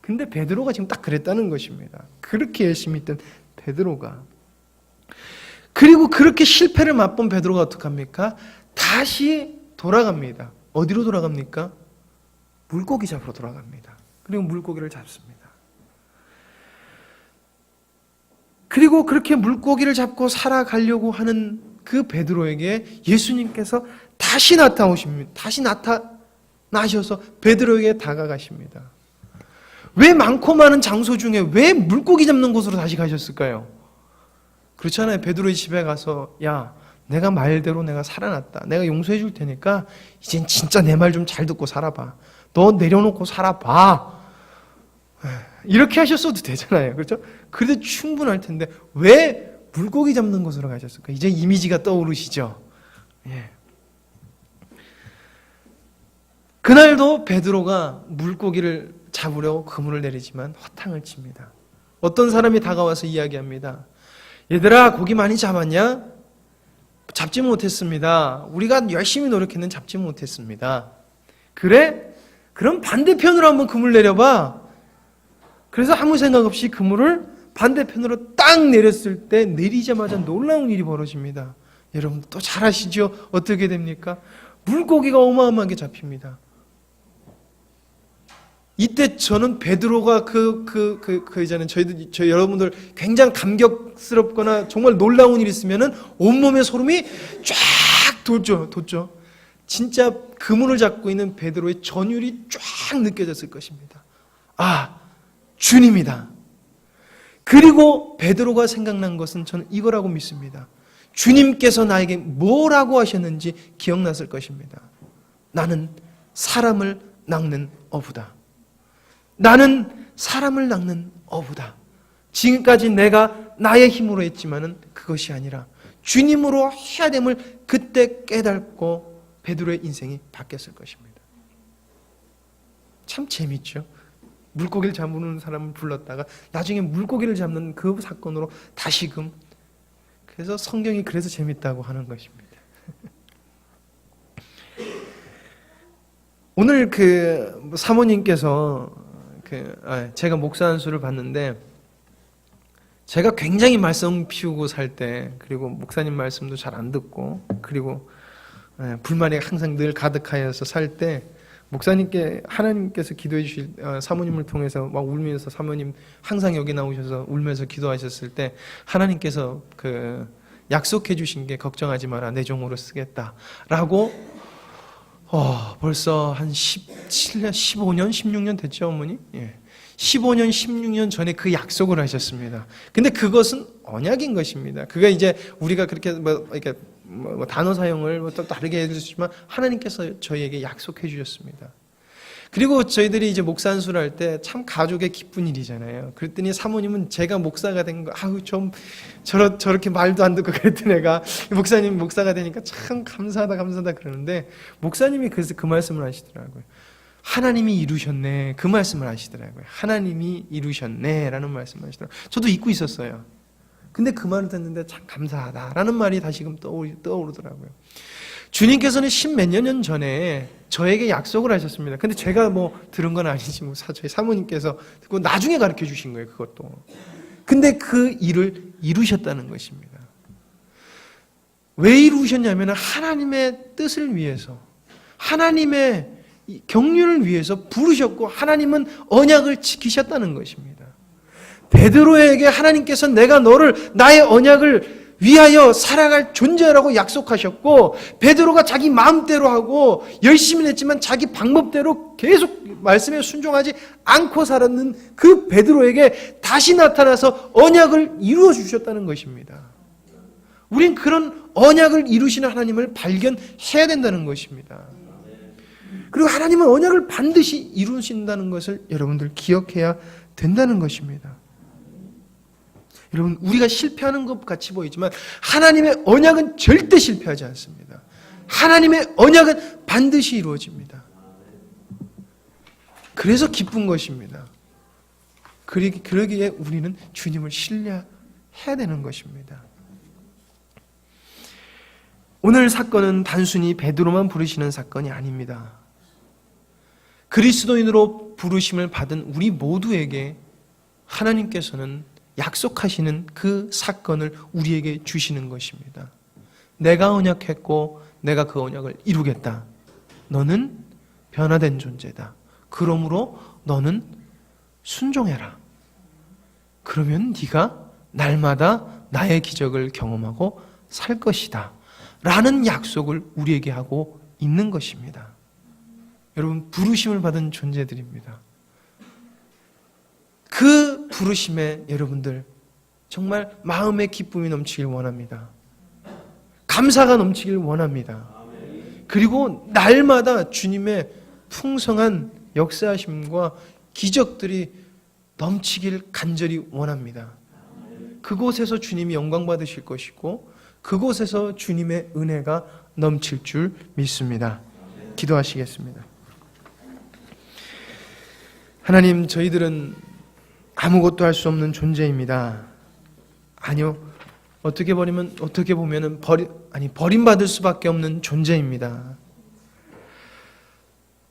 근데 베드로가 지금 딱 그랬다는 것입니다. 그렇게 열심히 있던 베드로가. 그리고 그렇게 실패를 맛본 베드로가 어떡합니까? 다시 돌아갑니다. 어디로 돌아갑니까? 물고기 잡으러 돌아갑니다. 그리고 물고기를 잡습니다. 그리고 그렇게 물고기를 잡고 살아가려고 하는 그 베드로에게 예수님께서 다시 나타나십니다. 다시 나타나셔서 베드로에게 다가가십니다. 왜 많고 많은 장소 중에 왜 물고기 잡는 곳으로 다시 가셨을까요? 그렇잖아요. 베드로의 집에 가서, 야, 내가 말대로 내가 살아났다. 내가 용서해 줄 테니까 이젠 진짜 내 말 좀 잘 듣고 살아봐. 너 내려놓고 살아봐. 이렇게 하셨어도 되잖아요. 그렇죠? 그래도 충분할 텐데 왜 물고기 잡는 곳으로 가셨을까? 이제 이미지가 떠오르시죠? 예. 그날도 베드로가 물고기를 잡으려고 그물을 내리지만 허탕을 칩니다. 어떤 사람이 다가와서 이야기합니다. 얘들아, 고기 많이 잡았냐? 잡지 못했습니다. 우리가 열심히 노력했는데 잡지 못했습니다. 그래? 그럼 반대편으로 한번 그물 내려봐. 그래서 아무 생각 없이 그물을 반대편으로 딱 내렸을 때 내리자마자 놀라운 일이 벌어집니다. 여러분 또 잘 아시죠? 어떻게 됩니까? 물고기가 어마어마하게 잡힙니다. 이때 저는 베드로가 이제는 저희 여러분들 굉장히 감격스럽거나 정말 놀라운 일이 있으면은 온몸에 소름이 쫙 돋죠. 진짜 그물을 잡고 있는 베드로의 전율이 쫙 느껴졌을 것입니다. 아, 주님이다. 그리고 베드로가 생각난 것은 저는 이거라고 믿습니다. 주님께서 나에게 뭐라고 하셨는지 기억났을 것입니다. 나는 사람을 낚는 어부다. 나는 사람을 낚는 어부다. 지금까지 내가 나의 힘으로 했지만은 그것이 아니라 주님으로 해야 됨을 그때 깨닫고 베드로의 인생이 바뀌었을 것입니다. 참 재밌죠? 물고기를 잡는 사람을 불렀다가 나중에 물고기를 잡는 그 사건으로 다시금, 그래서 성경이 그래서 재밌다고 하는 것입니다. 오늘 사모님께서 제가 목사 안수를 받는데 제가 굉장히 말씀 피우고 살 때, 그리고 목사님 말씀도 잘 안 듣고, 그리고 불만이 항상 늘 가득하여서 살 때 하나님께서 기도해 주실 사모님을 통해서 막 울면서, 사모님 항상 여기 나오셔서 울면서 기도하셨을 때 하나님께서 약속해 주신 게 걱정하지 마라, 내 종으로 쓰겠다라고 벌써 한 17년, 15년, 16년 됐죠, 어머니? 예. 15년, 16년 전에 그 약속을 하셨습니다. 근데 그것은 언약인 것입니다. 그가 이제 우리가 그렇게 이렇게 단어 사용을 또 다르게 해주시지만 하나님께서 저희에게 약속해 주셨습니다. 그리고 저희들이 이제 목사 안수를 할 때 참 가족의 기쁜 일이잖아요. 그랬더니 사모님은 제가 목사가 된 거, 저렇게 말도 안 듣고 그랬던 애가 목사님 목사가 되니까 참 감사하다 그러는데, 목사님이 그래서 그 말씀을 하시더라고요. 하나님이 이루셨네, 그 말씀을 하시더라고요. 하나님이 이루셨네 라는 말씀을 하시더라고요. 저도 잊고 있었어요. 근데 그 말을 듣는데 참 감사하다라는 말이 다시금 떠오르더라고요. 주님께서는 십몇 년 전에 저에게 약속을 하셨습니다. 근데 제가 들은 건 아니지, 저희 사모님께서 듣고 나중에 가르쳐 주신 거예요, 그것도. 근데 그 일을 이루셨다는 것입니다. 왜 이루셨냐면 하나님의 뜻을 위해서, 하나님의 경륜을 위해서 부르셨고, 하나님은 언약을 지키셨다는 것입니다. 베드로에게 하나님께서 내가 너를, 나의 언약을 위하여 살아갈 존재라고 약속하셨고, 베드로가 자기 마음대로 하고 열심히 했지만 자기 방법대로 계속 말씀에 순종하지 않고 살았는 그 베드로에게 다시 나타나서 언약을 이루어 주셨다는 것입니다. 우린 그런 언약을 이루시는 하나님을 발견해야 된다는 것입니다. 그리고 하나님은 언약을 반드시 이루신다는 것을 여러분들 기억해야 된다는 것입니다. 여러분, 우리가 실패하는 것 같이 보이지만 하나님의 언약은 절대 실패하지 않습니다. 하나님의 언약은 반드시 이루어집니다. 그래서 기쁜 것입니다. 그러기에 우리는 주님을 신뢰해야 되는 것입니다. 오늘 사건은 단순히 베드로만 부르시는 사건이 아닙니다. 그리스도인으로 부르심을 받은 우리 모두에게 하나님께서는 약속하시는 그 사건을 우리에게 주시는 것입니다. 내가 언약했고 내가 그 언약을 이루겠다. 너는 변화된 존재다. 그러므로 너는 순종해라. 그러면 네가 날마다 나의 기적을 경험하고 살 것이다. 라는 약속을 우리에게 하고 있는 것입니다. 여러분, 부르심을 받은 존재들입니다. 그 부르심에 여러분들 정말 마음의 기쁨이 넘치길 원합니다. 감사가 넘치길 원합니다. 그리고 날마다 주님의 풍성한 역사하심과 기적들이 넘치길 간절히 원합니다. 그곳에서 주님이 영광 받으실 것이고 그곳에서 주님의 은혜가 넘칠 줄 믿습니다. 기도하시겠습니다. 하나님, 저희들은 아무것도 할 수 없는 존재입니다. 아니요, 어떻게 보면은 버림받을 수밖에 없는 존재입니다.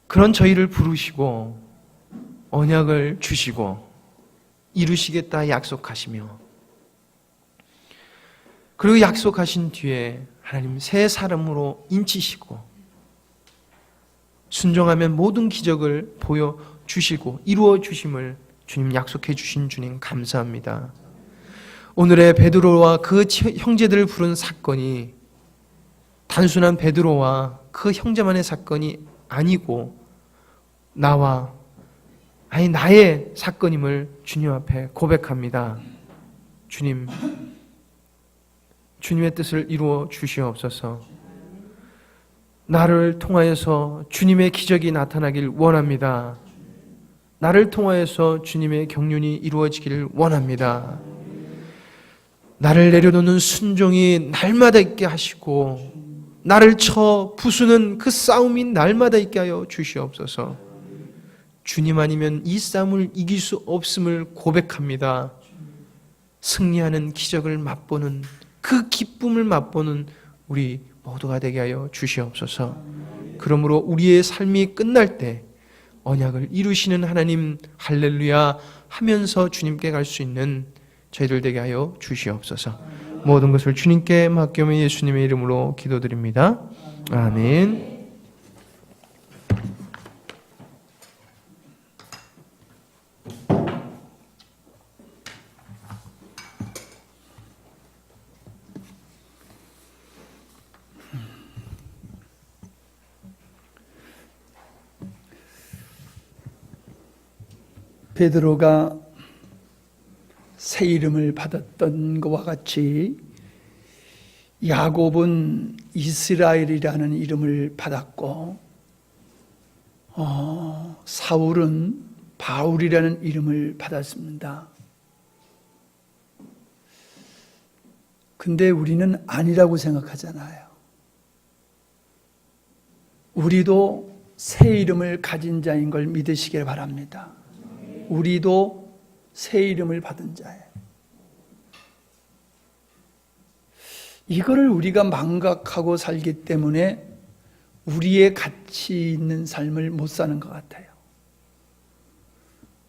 그런 저희를 부르시고 언약을 주시고 이루시겠다 약속하시며, 그리고 약속하신 뒤에 하나님 새 사람으로 인치시고 순종하면 모든 기적을 보여주시고 이루어주심을 주님 약속해 주신 주님 감사합니다. 오늘의 베드로와 그 형제들을 부른 사건이 단순한 베드로와 그 형제만의 사건이 아니고 나의 사건임을 주님 앞에 고백합니다. 주님, 주님의 뜻을 이루어 주시옵소서. 나를 통하여서 주님의 기적이 나타나길 원합니다. 나를 통하여서 주님의 경륜이 이루어지기를 원합니다. 나를 내려놓는 순종이 날마다 있게 하시고 나를 쳐 부수는 그 싸움이 날마다 있게 하여 주시옵소서. 주님 아니면 이 싸움을 이길 수 없음을 고백합니다. 승리하는 기적을 맛보는 그 기쁨을 맛보는 우리 모두가 되게 하여 주시옵소서. 그러므로 우리의 삶이 끝날 때 언약을 이루시는 하나님 할렐루야 하면서 주님께 갈 수 있는 저희들 되게 하여 주시옵소서. 모든 것을 주님께 맡기며 예수님의 이름으로 기도드립니다. 아멘. 베드로가 새 이름을 받았던 것과 같이 야곱은 이스라엘이라는 이름을 받았고 사울은 바울이라는 이름을 받았습니다. 근데 우리는 아니라고 생각하잖아요. 우리도 새 이름을 가진 자인 걸 믿으시길 바랍니다. 우리도 새 이름을 받은 자예요. 이거를 우리가 망각하고 살기 때문에 우리의 가치 있는 삶을 못 사는 것 같아요.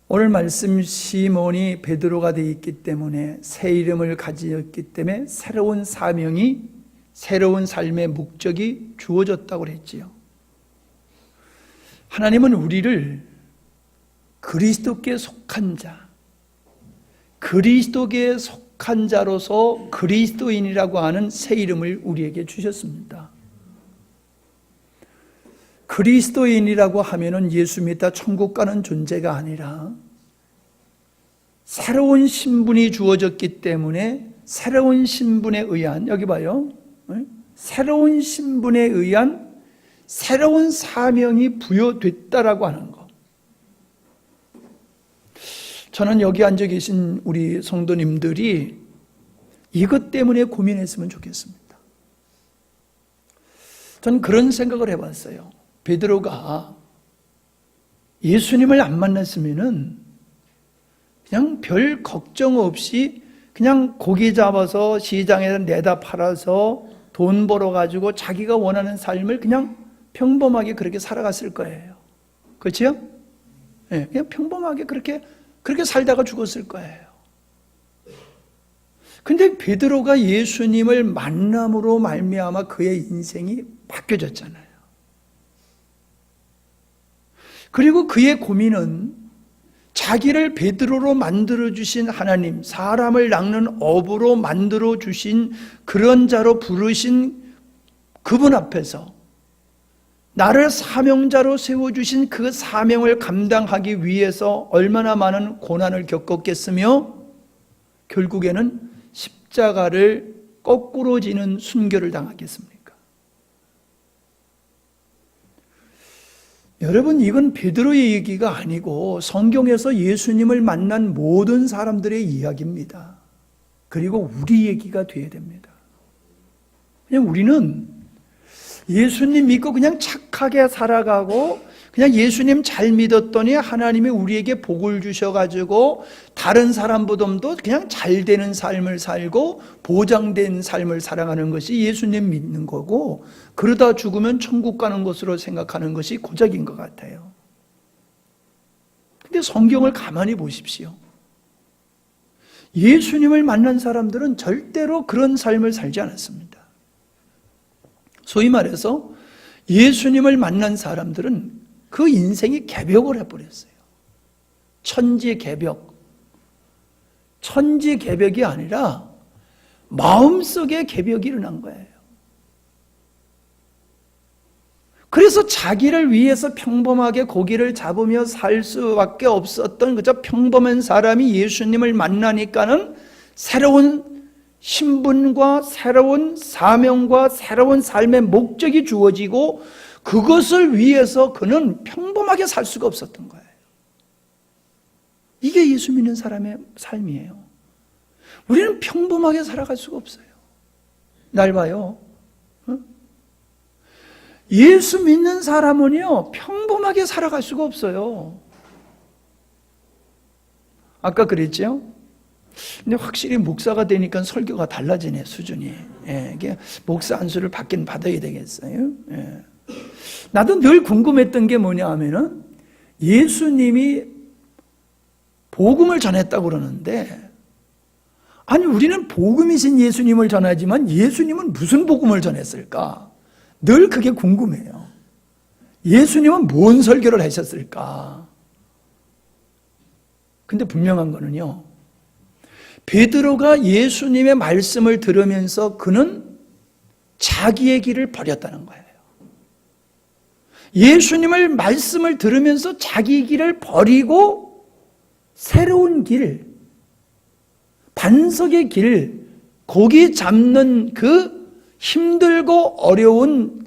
오늘 말씀 시몬이 베드로가 되어 있기 때문에 새 이름을 가졌기 때문에 새로운 사명이, 새로운 삶의 목적이 주어졌다고 그랬지요. 하나님은 우리를 그리스도께 속한 자, 그리스도께 속한 자로서 그리스도인이라고 하는 새 이름을 우리에게 주셨습니다. 그리스도인이라고 하면은 예수 믿다 천국 가는 존재가 아니라 새로운 신분이 주어졌기 때문에 새로운 신분에 의한, 여기 봐요, 새로운 신분에 의한 새로운 사명이 부여됐다라고 하는 것. 저는 여기 앉아 계신 우리 성도님들이 이것 때문에 고민했으면 좋겠습니다. 저는 그런 생각을 해봤어요. 베드로가 예수님을 안 만났으면은 그냥 별 걱정 없이 그냥 고기 잡아서 시장에 내다 팔아서 돈 벌어가지고 자기가 원하는 삶을 그냥 평범하게 그렇게 살아갔을 거예요. 그렇죠? 네, 그냥 평범하게 그렇게 살다가 죽었을 거예요. 근데 베드로가 예수님을 만남으로 말미암아 그의 인생이 바뀌어졌잖아요. 그리고 그의 고민은 자기를 베드로로 만들어주신 하나님, 사람을 낚는 어부로 만들어주신 그런 자로 부르신 그분 앞에서 나를 사명자로 세워주신 그 사명을 감당하기 위해서 얼마나 많은 고난을 겪었겠으며 결국에는 십자가를 거꾸로 지는 순교를 당하겠습니까? 여러분, 이건 베드로의 얘기가 아니고 성경에서 예수님을 만난 모든 사람들의 이야기입니다. 그리고 우리 얘기가 돼야 됩니다. 그냥 우리는 예수님 믿고 그냥 착하게 살아가고 그냥 예수님 잘 믿었더니 하나님이 우리에게 복을 주셔가지고 다른 사람보다도 그냥 잘 되는 삶을 살고 보장된 삶을 살아가는 것이 예수님 믿는 거고, 그러다 죽으면 천국 가는 것으로 생각하는 것이 고작인 것 같아요. 근데 성경을 가만히 보십시오. 예수님을 만난 사람들은 절대로 그런 삶을 살지 않았습니다. 소위 말해서 예수님을 만난 사람들은 그 인생이 개벽을 해버렸어요. 천지개벽. 천지개벽이 아니라 마음속에 개벽이 일어난 거예요. 그래서 자기를 위해서 평범하게 고기를 잡으며 살 수밖에 없었던 그저 평범한 사람이 예수님을 만나니까는 새로운 신분과 새로운 사명과 새로운 삶의 목적이 주어지고 그것을 위해서 그는 평범하게 살 수가 없었던 거예요. 이게 예수 믿는 사람의 삶이에요. 우리는 평범하게 살아갈 수가 없어요. 날 봐요. 예수 믿는 사람은요, 평범하게 살아갈 수가 없어요. 아까 그랬죠? 근데 확실히 목사가 되니까 설교가 달라지네, 수준이. 예, 이게 목사 안수를 받긴 받아야 되겠어요. 예. 나도 늘 궁금했던 게 뭐냐 하면은 예수님이 복음을 전했다고 그러는데, 아니, 우리는 복음이신 예수님을 전하지만 예수님은 무슨 복음을 전했을까? 늘 그게 궁금해요. 예수님은 뭔 설교를 하셨을까? 근데 분명한 거는요, 베드로가 예수님의 말씀을 들으면서 그는 자기의 길을 버렸다는 거예요. 예수님을 말씀을 들으면서 자기 길을 버리고 새로운 길, 반석의 길, 고기 잡는 그 힘들고 어려운,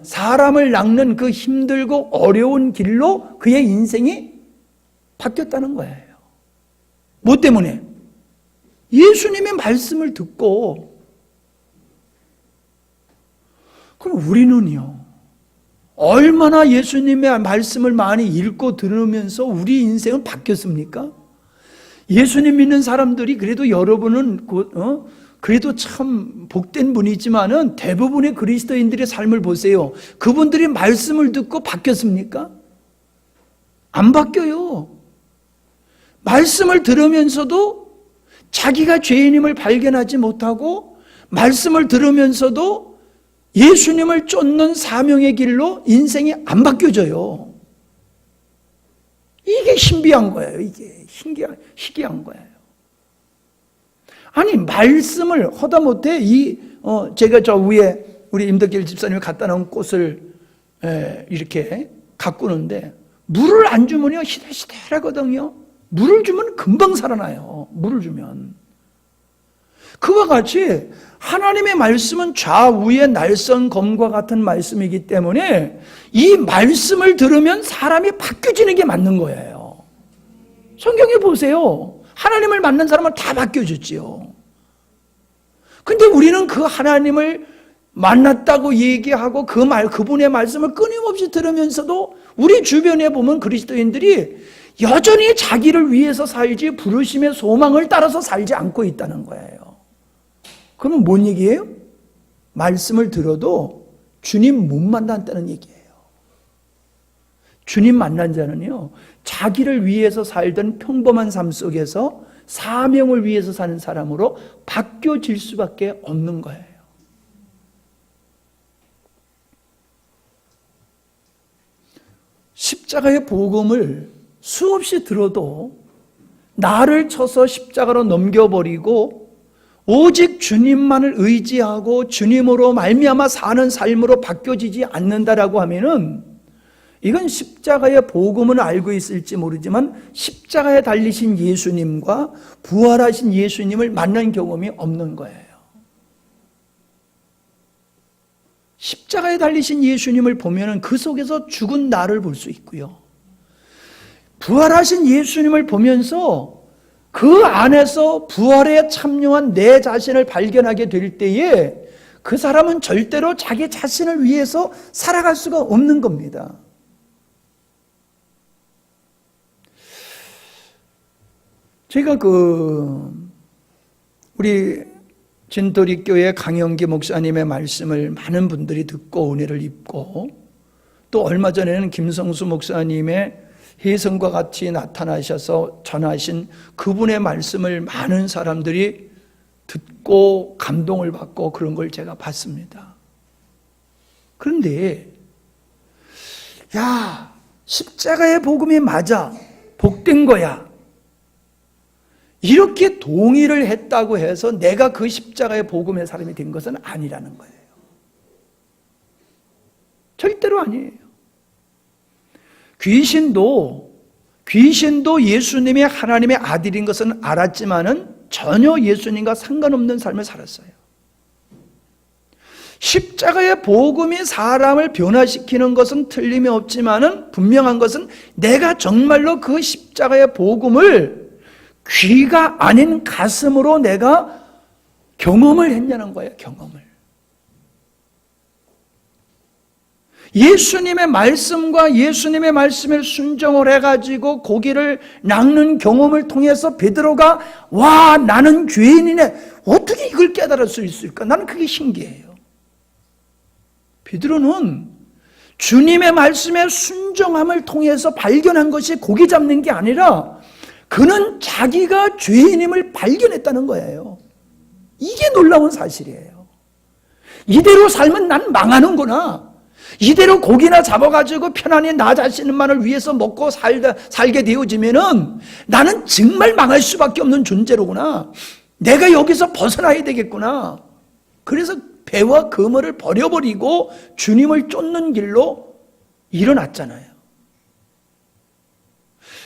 사람을 낚는 그 힘들고 어려운 길로 그의 인생이 바뀌었다는 거예요. 뭐 때문에? 예수님의 말씀을 듣고. 그럼 우리는요, 얼마나 예수님의 말씀을 많이 읽고 들으면서 우리 인생은 바뀌었습니까? 예수님 믿는 사람들이 그래도 여러분은 그래도 참 복된 분이지만은 대부분의 그리스도인들의 삶을 보세요. 그분들이 말씀을 듣고 바뀌었습니까? 안 바뀌어요. 말씀을 들으면서도 자기가 죄인임을 발견하지 못하고, 말씀을 들으면서도 예수님을 쫓는 사명의 길로 인생이 안 바뀌어져요. 이게 신비한 거예요. 이게 희귀한 거예요. 아니, 말씀을 허다못해 제가 저 위에 우리 임덕길 집사님이 갖다 놓은 꽃을 이렇게 가꾸는데 물을 안 주면요 시들시들하거든요. 물을 주면 금방 살아나요. 물을 주면. 그와 같이 하나님의 말씀은 좌우의 날선 검과 같은 말씀이기 때문에 이 말씀을 들으면 사람이 바뀌어지는 게 맞는 거예요. 성경에 보세요. 하나님을 만난 사람은 다 바뀌어졌지요. 근데 우리는 그 하나님을 만났다고 얘기하고 그분의 말씀을 끊임없이 들으면서도 우리 주변에 보면 그리스도인들이 여전히 자기를 위해서 살지 부르심의 소망을 따라서 살지 않고 있다는 거예요. 그러면 뭔 얘기예요? 말씀을 들어도 주님 못 만났다는 얘기예요. 주님 만난 자는요, 자기를 위해서 살던 평범한 삶 속에서 사명을 위해서 사는 사람으로 바뀌어질 수밖에 없는 거예요. 십자가의 복음을 수없이 들어도 나를 쳐서 십자가로 넘겨버리고 오직 주님만을 의지하고 주님으로 말미암아 사는 삶으로 바뀌어지지 않는다라고 하면은, 이건 십자가의 복음은 알고 있을지 모르지만 십자가에 달리신 예수님과 부활하신 예수님을 만난 경험이 없는 거예요. 십자가에 달리신 예수님을 보면은 그 속에서 죽은 나를 볼 수 있고요, 부활하신 예수님을 보면서 그 안에서 부활에 참여한 내 자신을 발견하게 될 때에 그 사람은 절대로 자기 자신을 위해서 살아갈 수가 없는 겁니다. 제가 우리 진도리교회 강영기 목사님의 말씀을 많은 분들이 듣고 은혜를 입고, 또 얼마 전에는 김성수 목사님의 혜성과 같이 나타나셔서 전하신 그분의 말씀을 많은 사람들이 듣고 감동을 받고 그런 걸 제가 봤습니다. 그런데 야, 십자가의 복음이 맞아, 복된 거야, 이렇게 동의를 했다고 해서 내가 그 십자가의 복음의 사람이 된 것은 아니라는 거예요. 절대로 아니에요. 귀신도 예수님이 하나님의 아들인 것은 알았지만은 전혀 예수님과 상관없는 삶을 살았어요. 십자가의 복음이 사람을 변화시키는 것은 틀림이 없지만은 분명한 것은 내가 정말로 그 십자가의 복음을 귀가 아닌 가슴으로 내가 경험을 했냐는 거예요. 경험을. 예수님의 말씀과 예수님의 말씀에 순종을 해가지고 고기를 낚는 경험을 통해서 베드로가 와, 나는 죄인이네, 어떻게 이걸 깨달을 수 있을까? 나는 그게 신기해요. 베드로는 주님의 말씀에 순종함을 통해서 발견한 것이 고기 잡는 게 아니라 그는 자기가 죄인임을 발견했다는 거예요. 이게 놀라운 사실이에요. 이대로 살면 난 망하는구나. 이대로 고기나 잡아가지고 편안히 나 자신만을 위해서 먹고 살게 되어지면은 나는 정말 망할 수밖에 없는 존재로구나. 내가 여기서 벗어나야 되겠구나. 그래서 배와 그물을 버려버리고 주님을 쫓는 길로 일어났잖아요.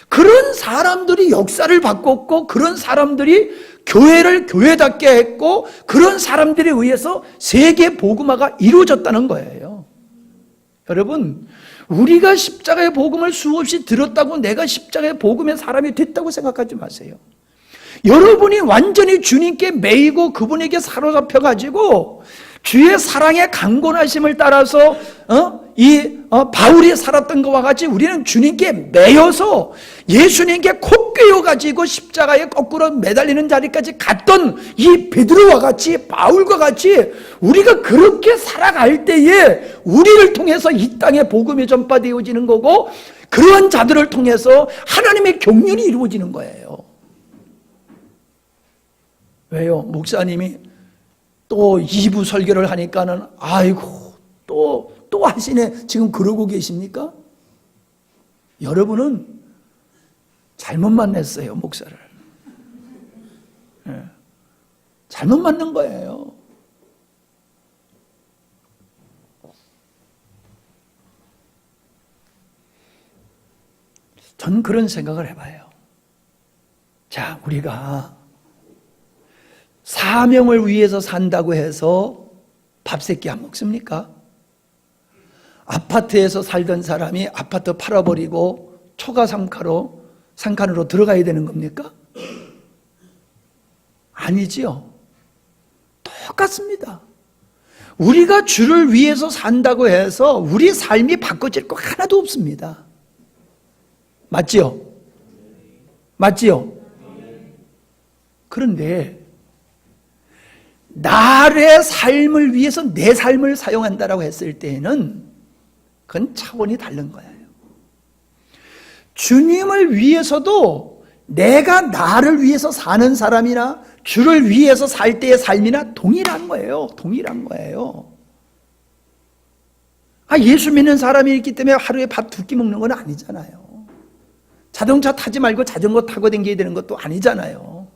그런 사람들이 역사를 바꿨고, 그런 사람들이 교회를 교회답게 했고, 그런 사람들에 의해서 세계 복음화가 이루어졌다는 거예요. 여러분, 우리가 십자가의 복음을 수없이 들었다고 내가 십자가의 복음의 사람이 됐다고 생각하지 마세요. 여러분이 완전히 주님께 매이고 그분에게 사로잡혀가지고 주의 사랑의 강권하심을 따라서 바울이 살았던 것과 같이 우리는 주님께 매여서 예수님께 콕 꿰어가지고 십자가에 거꾸로 매달리는 자리까지 갔던 이 베드로와 같이, 바울과 같이 우리가 그렇게 살아갈 때에 우리를 통해서 이 땅에 복음이 전파되어지는 거고, 그러한 자들을 통해서 하나님의 경륜이 이루어지는 거예요. 왜요? 목사님이 또 2부 설교를 하니까는 아이고 또 하시네, 지금 그러고 계십니까? 여러분은 잘못 만났어요, 목사를. 네. 잘못 만난 거예요. 전 그런 생각을 해봐요. 자, 우리가 사명을 위해서 산다고 해서 밥 세 끼 안 먹습니까? 아파트에서 살던 사람이 아파트 팔아버리고 초가 상칸으로 들어가야 되는 겁니까? 아니지요. 똑같습니다. 우리가 주를 위해서 산다고 해서 우리 삶이 바꿔질 거 하나도 없습니다. 맞지요? 맞지요? 그런데 나의 삶을 위해서 내 삶을 사용한다라고 했을 때에는 그건 차원이 다른 거예요. 주님을 위해서도 내가 나를 위해서 사는 사람이나 주를 위해서 살 때의 삶이나 동일한 거예요. 동일한 거예요. 예수 믿는 사람이 있기 때문에 하루에 밥 2끼 먹는 건 아니잖아요. 자동차 타지 말고 자전거 타고 다녀야 되는 것도 아니잖아요.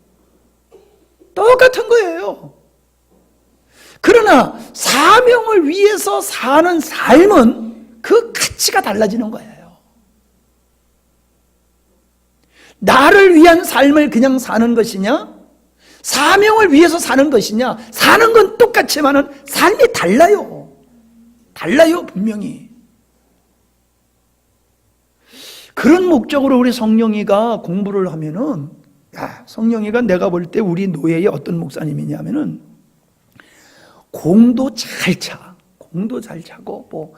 똑같은 거예요. 그러나 사명을 위해서 사는 삶은 그 가치가 달라지는 거예요. 나를 위한 삶을 그냥 사는 것이냐, 사명을 위해서 사는 것이냐, 사는 건 똑같지만은 삶이 달라요. 달라요, 분명히. 그런 목적으로 우리 성령이가 공부를 하면은, 성령이가 내가 볼 때 우리 노예의 어떤 목사님이냐면은 공도 잘 차. 공도 잘 차고,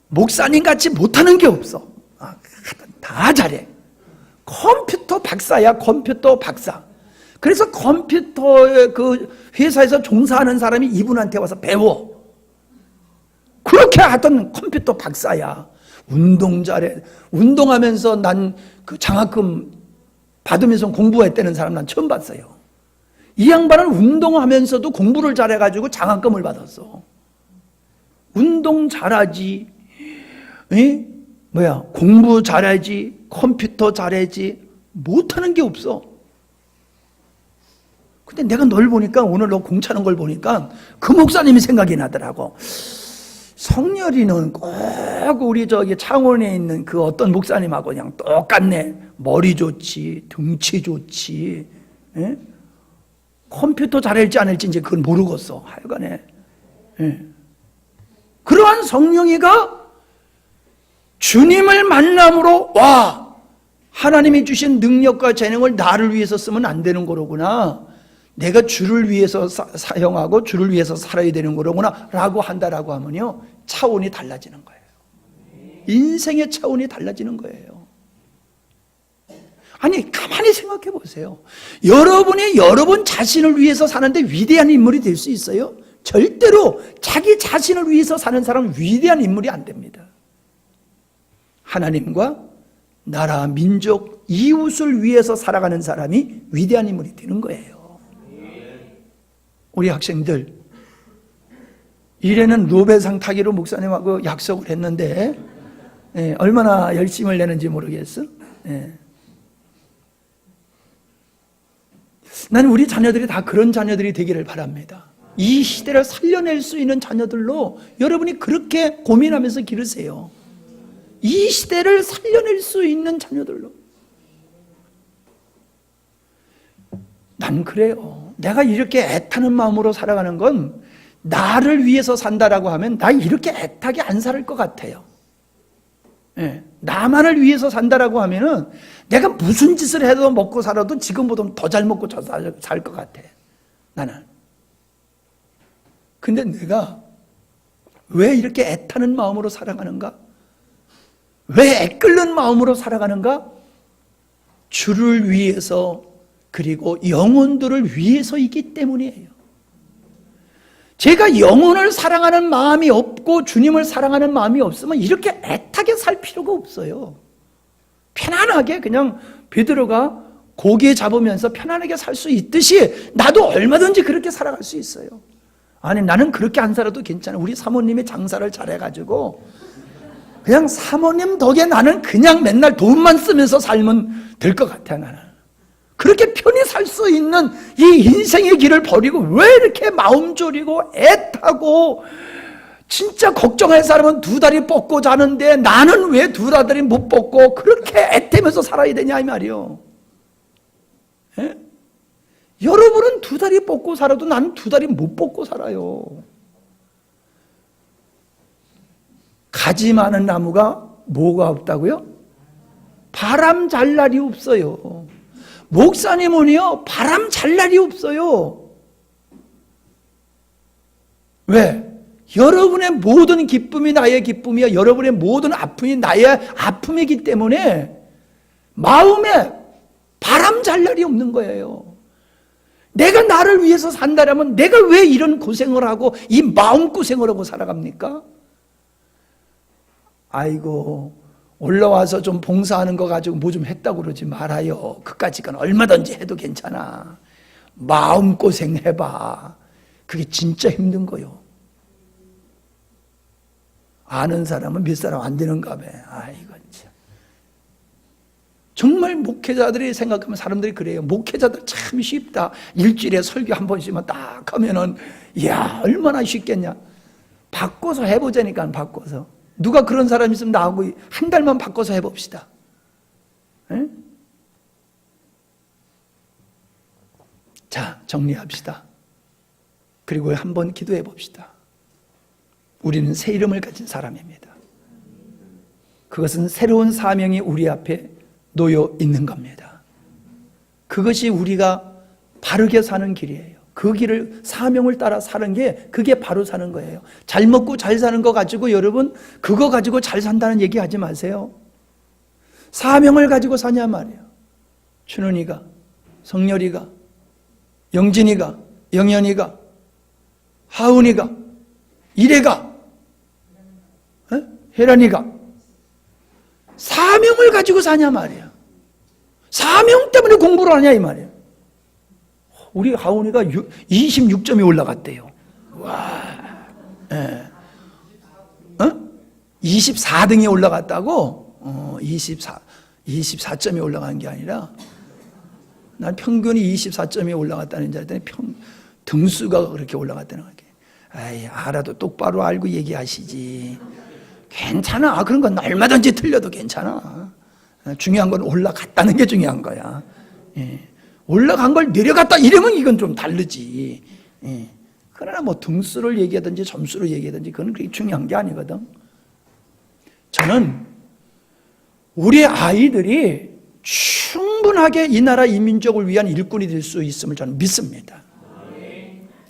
목사님 같이 못하는 게 없어. 다 잘해. 컴퓨터 박사야, 컴퓨터 박사. 그래서 컴퓨터 그 회사에서 종사하는 사람이 이분한테 와서 배워. 그렇게 하던 컴퓨터 박사야. 운동 잘해. 운동하면서 난 그 장학금 받으면서 공부했다는 사람 난 처음 봤어요. 이 양반은 운동하면서도 공부를 잘해가지고 장학금을 받았어. 운동 잘하지, 공부 잘하지, 컴퓨터 잘하지, 못하는 게 없어. 근데 내가 널 보니까, 오늘 너 공차는 걸 보니까 그 목사님이 생각이 나더라고. 성렬이는 꼭 우리 저기 창원에 있는 그 어떤 목사님하고 그냥 똑같네. 머리 좋지, 등치 좋지, 컴퓨터 잘할지 안 할지 이제 그건 모르겠어. 하여간에. 그러한 성령이가 주님을 만남으로, 와, 하나님이 주신 능력과 재능을 나를 위해서 쓰면 안 되는 거로구나. 내가 주를 위해서 사용하고 주를 위해서 살아야 되는 거로구나 라고 한다라고 하면요, 차원이 달라지는 거예요. 인생의 차원이 달라지는 거예요. 아니, 가만히 생각해 보세요. 여러분이 여러분 자신을 위해서 사는데 위대한 인물이 될 수 있어요? 절대로 자기 자신을 위해서 사는 사람은 위대한 인물이 안 됩니다. 하나님과 나라, 민족, 이웃을 위해서 살아가는 사람이 위대한 인물이 되는 거예요. 우리 학생들, 일에는 노벨상 타기로 목사님하고 약속을 했는데, 얼마나 열심을 내는지 모르겠어. 나는 우리 자녀들이 다 그런 자녀들이 되기를 바랍니다. 이 시대를 살려낼 수 있는 자녀들로 여러분이 그렇게 고민하면서 기르세요. 이 시대를 살려낼 수 있는 자녀들로. 난 그래요. 내가 이렇게 애타는 마음으로 살아가는 건 나를 위해서 산다라고 하면 나 이렇게 애타게 안 살 것 같아요. 나만을 위해서 산다라고 하면은 내가 무슨 짓을 해도 먹고 살아도 지금보다 더 잘 먹고 살 것 같아. 나는. 근데 내가 왜 이렇게 애타는 마음으로 살아가는가? 왜 애끓는 마음으로 살아가는가? 주를 위해서, 그리고 영혼들을 위해서이기 때문이에요. 제가 영혼을 사랑하는 마음이 없고 주님을 사랑하는 마음이 없으면 이렇게 애타게 살 필요가 없어요. 편안하게 그냥 베드로가 고기 잡으면서 편안하게 살 수 있듯이 나도 얼마든지 그렇게 살아갈 수 있어요. 아니, 나는 그렇게 안 살아도 괜찮아. 우리 사모님이 장사를 잘해가지고 그냥 사모님 덕에 나는 그냥 맨날 돈만 쓰면서 살면 될 것 같아. 나는 그렇게 편히 살 수 있는 이 인생의 길을 버리고 왜 이렇게 마음 졸이고 애타고, 진짜 걱정할 사람은 두 다리 뻗고 자는데 나는 왜 두 다리 못 뻗고 그렇게 애태면서 살아야 되냐 이 말이요. 여러분은 두 다리 뻗고 살아도 나는 두 다리 못 뻗고 살아요. 가지 많은 나무가 뭐가 없다고요? 바람 잘 날이 없어요. 목사님은요, 바람 잘 날이 없어요. 왜? 여러분의 모든 기쁨이 나의 기쁨이야. 여러분의 모든 아픔이 나의 아픔이기 때문에 마음에 바람 잘 날이 없는 거예요. 내가 나를 위해서 산다라면 내가 왜 이런 고생을 하고 이 마음고생을 하고 살아갑니까? 아이고, 올라와서 좀 봉사하는 거 가지고 뭐 좀 했다고 그러지 말아요. 그까짓 건 얼마든지 해도 괜찮아. 마음고생 해봐. 그게 진짜 힘든 거요. 아는 사람은 몇 사람 안 되는가 봐. 아이고, 참. 정말 목회자들이 생각하면 사람들이 그래요. 목회자들 참 쉽다. 일주일에 설교 한 번씩만 딱 하면은, 이야, 얼마나 쉽겠냐. 바꿔서 해보자니까, 바꿔서. 누가 그런 사람 있으면 나하고 한 달만 바꿔서 해봅시다. 에? 자, 정리합시다. 그리고 한번 기도해 봅시다. 우리는 새 이름을 가진 사람입니다. 그것은 새로운 사명이 우리 앞에 놓여 있는 겁니다. 그것이 우리가 바르게 사는 길이에요. 그 길을, 사명을 따라 사는 게 그게 바로 사는 거예요. 잘 먹고 잘 사는 거 가지고 여러분 그거 가지고 잘 산다는 얘기 하지 마세요. 사명을 가지고 사냐 말이에요. 춘훈이가, 성렬이가, 영진이가, 영현이가, 하은이가, 이래가, 혜란이가, 사명을 가지고 사냐 말이야. 사명 때문에 공부를 하냐 이 말이야. 우리 하온이가 26점이 올라갔대요. 와, 예. 24등에 올라갔다고? 24점이 올라간 게 아니라, 난 평균이 24점이 올라갔다는 줄 알았더니 등수가 그렇게 올라갔다는 거야. 아이, 알아도 똑바로 알고 얘기하시지. 괜찮아. 그런 건 얼마든지 틀려도 괜찮아. 중요한 건 올라갔다는 게 중요한 거야. 예. 올라간 걸 내려갔다 이러면 이건 좀 다르지. 예. 그러나 뭐 등수를 얘기하든지 점수를 얘기하든지 그건 그렇게 중요한 게 아니거든. 저는 우리 아이들이 충분하게 이 나라 이 민족을 위한 일꾼이 될 수 있음을 저는 믿습니다.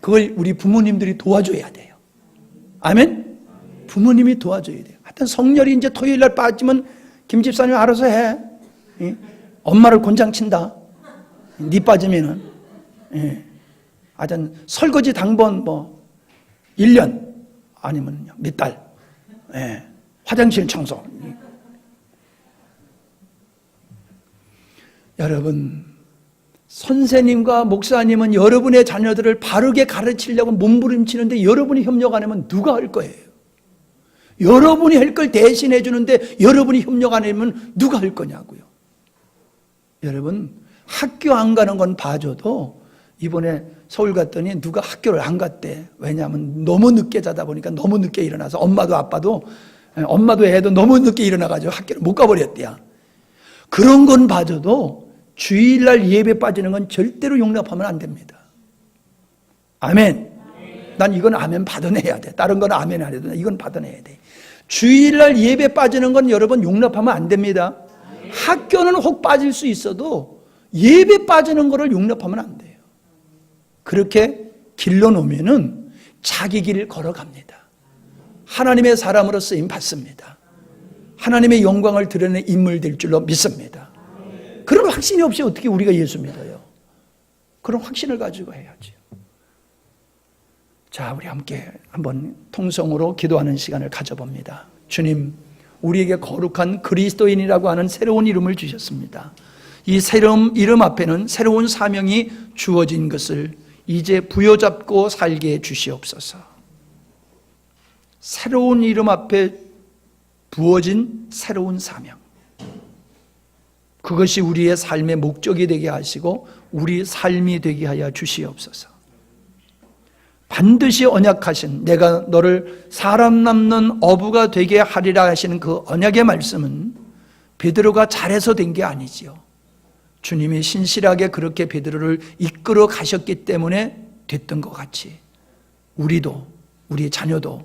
그걸 우리 부모님들이 도와줘야 돼요. 아멘? 부모님이 도와줘야 돼요. 하여튼 성렬이 이제 토요일 날 빠지면 김 집사님 알아서 해. 예? 엄마를 곤장 친다. 니 빠지면은. 예. 하여튼 설거지 당번 뭐 1년 아니면 몇 달. 예. 화장실 청소. 여러분, 선생님과 목사님은 여러분의 자녀들을 바르게 가르치려고 몸부림치는데 여러분이 협력 안 하면 누가 할 거예요? 여러분이 할 걸 대신해 주는데 여러분이 협력 안 하면 누가 할 거냐고요. 여러분, 학교 안 가는 건 봐줘도 이번에 서울 갔더니 누가 학교를 안 갔대. 왜냐하면 너무 늦게 자다 보니까 너무 늦게 일어나서 엄마도 애도 너무 늦게 일어나가지고 학교를 못 가버렸대요. 그런 건 봐줘도 주일날 예배 빠지는 건 절대로 용납하면 안 됩니다. 아멘. 난 이건 아멘 받아내야 돼. 다른 건 아멘 안 해도 이건 받아내야 돼. 주일날 예배 빠지는 건 여러분 용납하면 안 됩니다. 학교는 혹 빠질 수 있어도 예배 빠지는 거를 용납하면 안 돼요. 그렇게 길러놓으면은 자기 길을 걸어갑니다. 하나님의 사람으로 쓰임 받습니다. 하나님의 영광을 드러내는 인물 될 줄로 믿습니다. 그런 확신이 없이 어떻게 우리가 예수 믿어요? 그런 확신을 가지고 해야죠. 자, 우리 함께 한번 통성으로 기도하는 시간을 가져봅니다. 주님, 우리에게 거룩한 그리스도인이라고 하는 새로운 이름을 주셨습니다. 이 새로운 이름 앞에는 새로운 사명이 주어진 것을 이제 부여잡고 살게 해 주시옵소서. 새로운 이름 앞에 부어진 새로운 사명, 그것이 우리의 삶의 목적이 되게 하시고 우리 삶이 되게 하여 주시옵소서. 반드시 언약하신 내가 너를 사람 남는 어부가 되게 하리라 하시는 그 언약의 말씀은 베드로가 잘해서 된 게 아니지요. 주님이 신실하게 그렇게 베드로를 이끌어 가셨기 때문에 됐던 것 같이 우리도, 우리 자녀도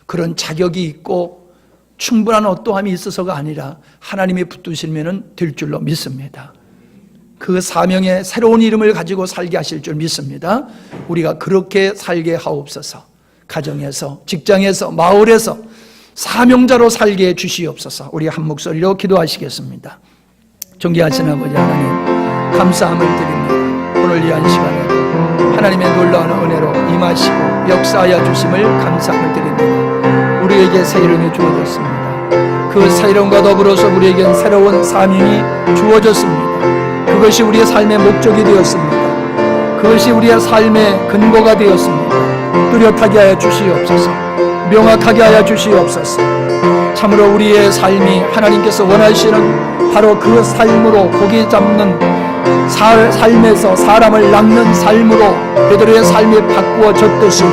그런 자격이 있고 충분한 어떠함이 있어서가 아니라 하나님이 붙드시면 될 줄로 믿습니다. 그 사명의 새로운 이름을 가지고 살게 하실 줄 믿습니다. 우리가 그렇게 살게 하옵소서. 가정에서, 직장에서, 마을에서 사명자로 살게 해 주시옵소서. 우리 한 목소리로 기도하시겠습니다. 존귀하신 아버지 하나님, 감사함을 드립니다. 오늘 이 한 시간에도 하나님의 놀라운 은혜로 임하시고 역사하여 주심을 감사함을 드립니다. 우리에게 새 이름이 주어졌습니다. 그 새 이름과 더불어서 우리에겐 새로운 사명이 주어졌습니다. 그것이 우리의 삶의 목적이 되었습니다. 그것이 우리의 삶의 근거가 되었습니다. 뚜렷하게 하여 주시옵소서. 명확하게 하여 주시옵소서. 참으로 우리의 삶이 하나님께서 원하시는 바로 그 삶으로 고기 잡는 삶에서 사람을 낚는 삶으로 베드로의 삶이 바꾸어졌듯이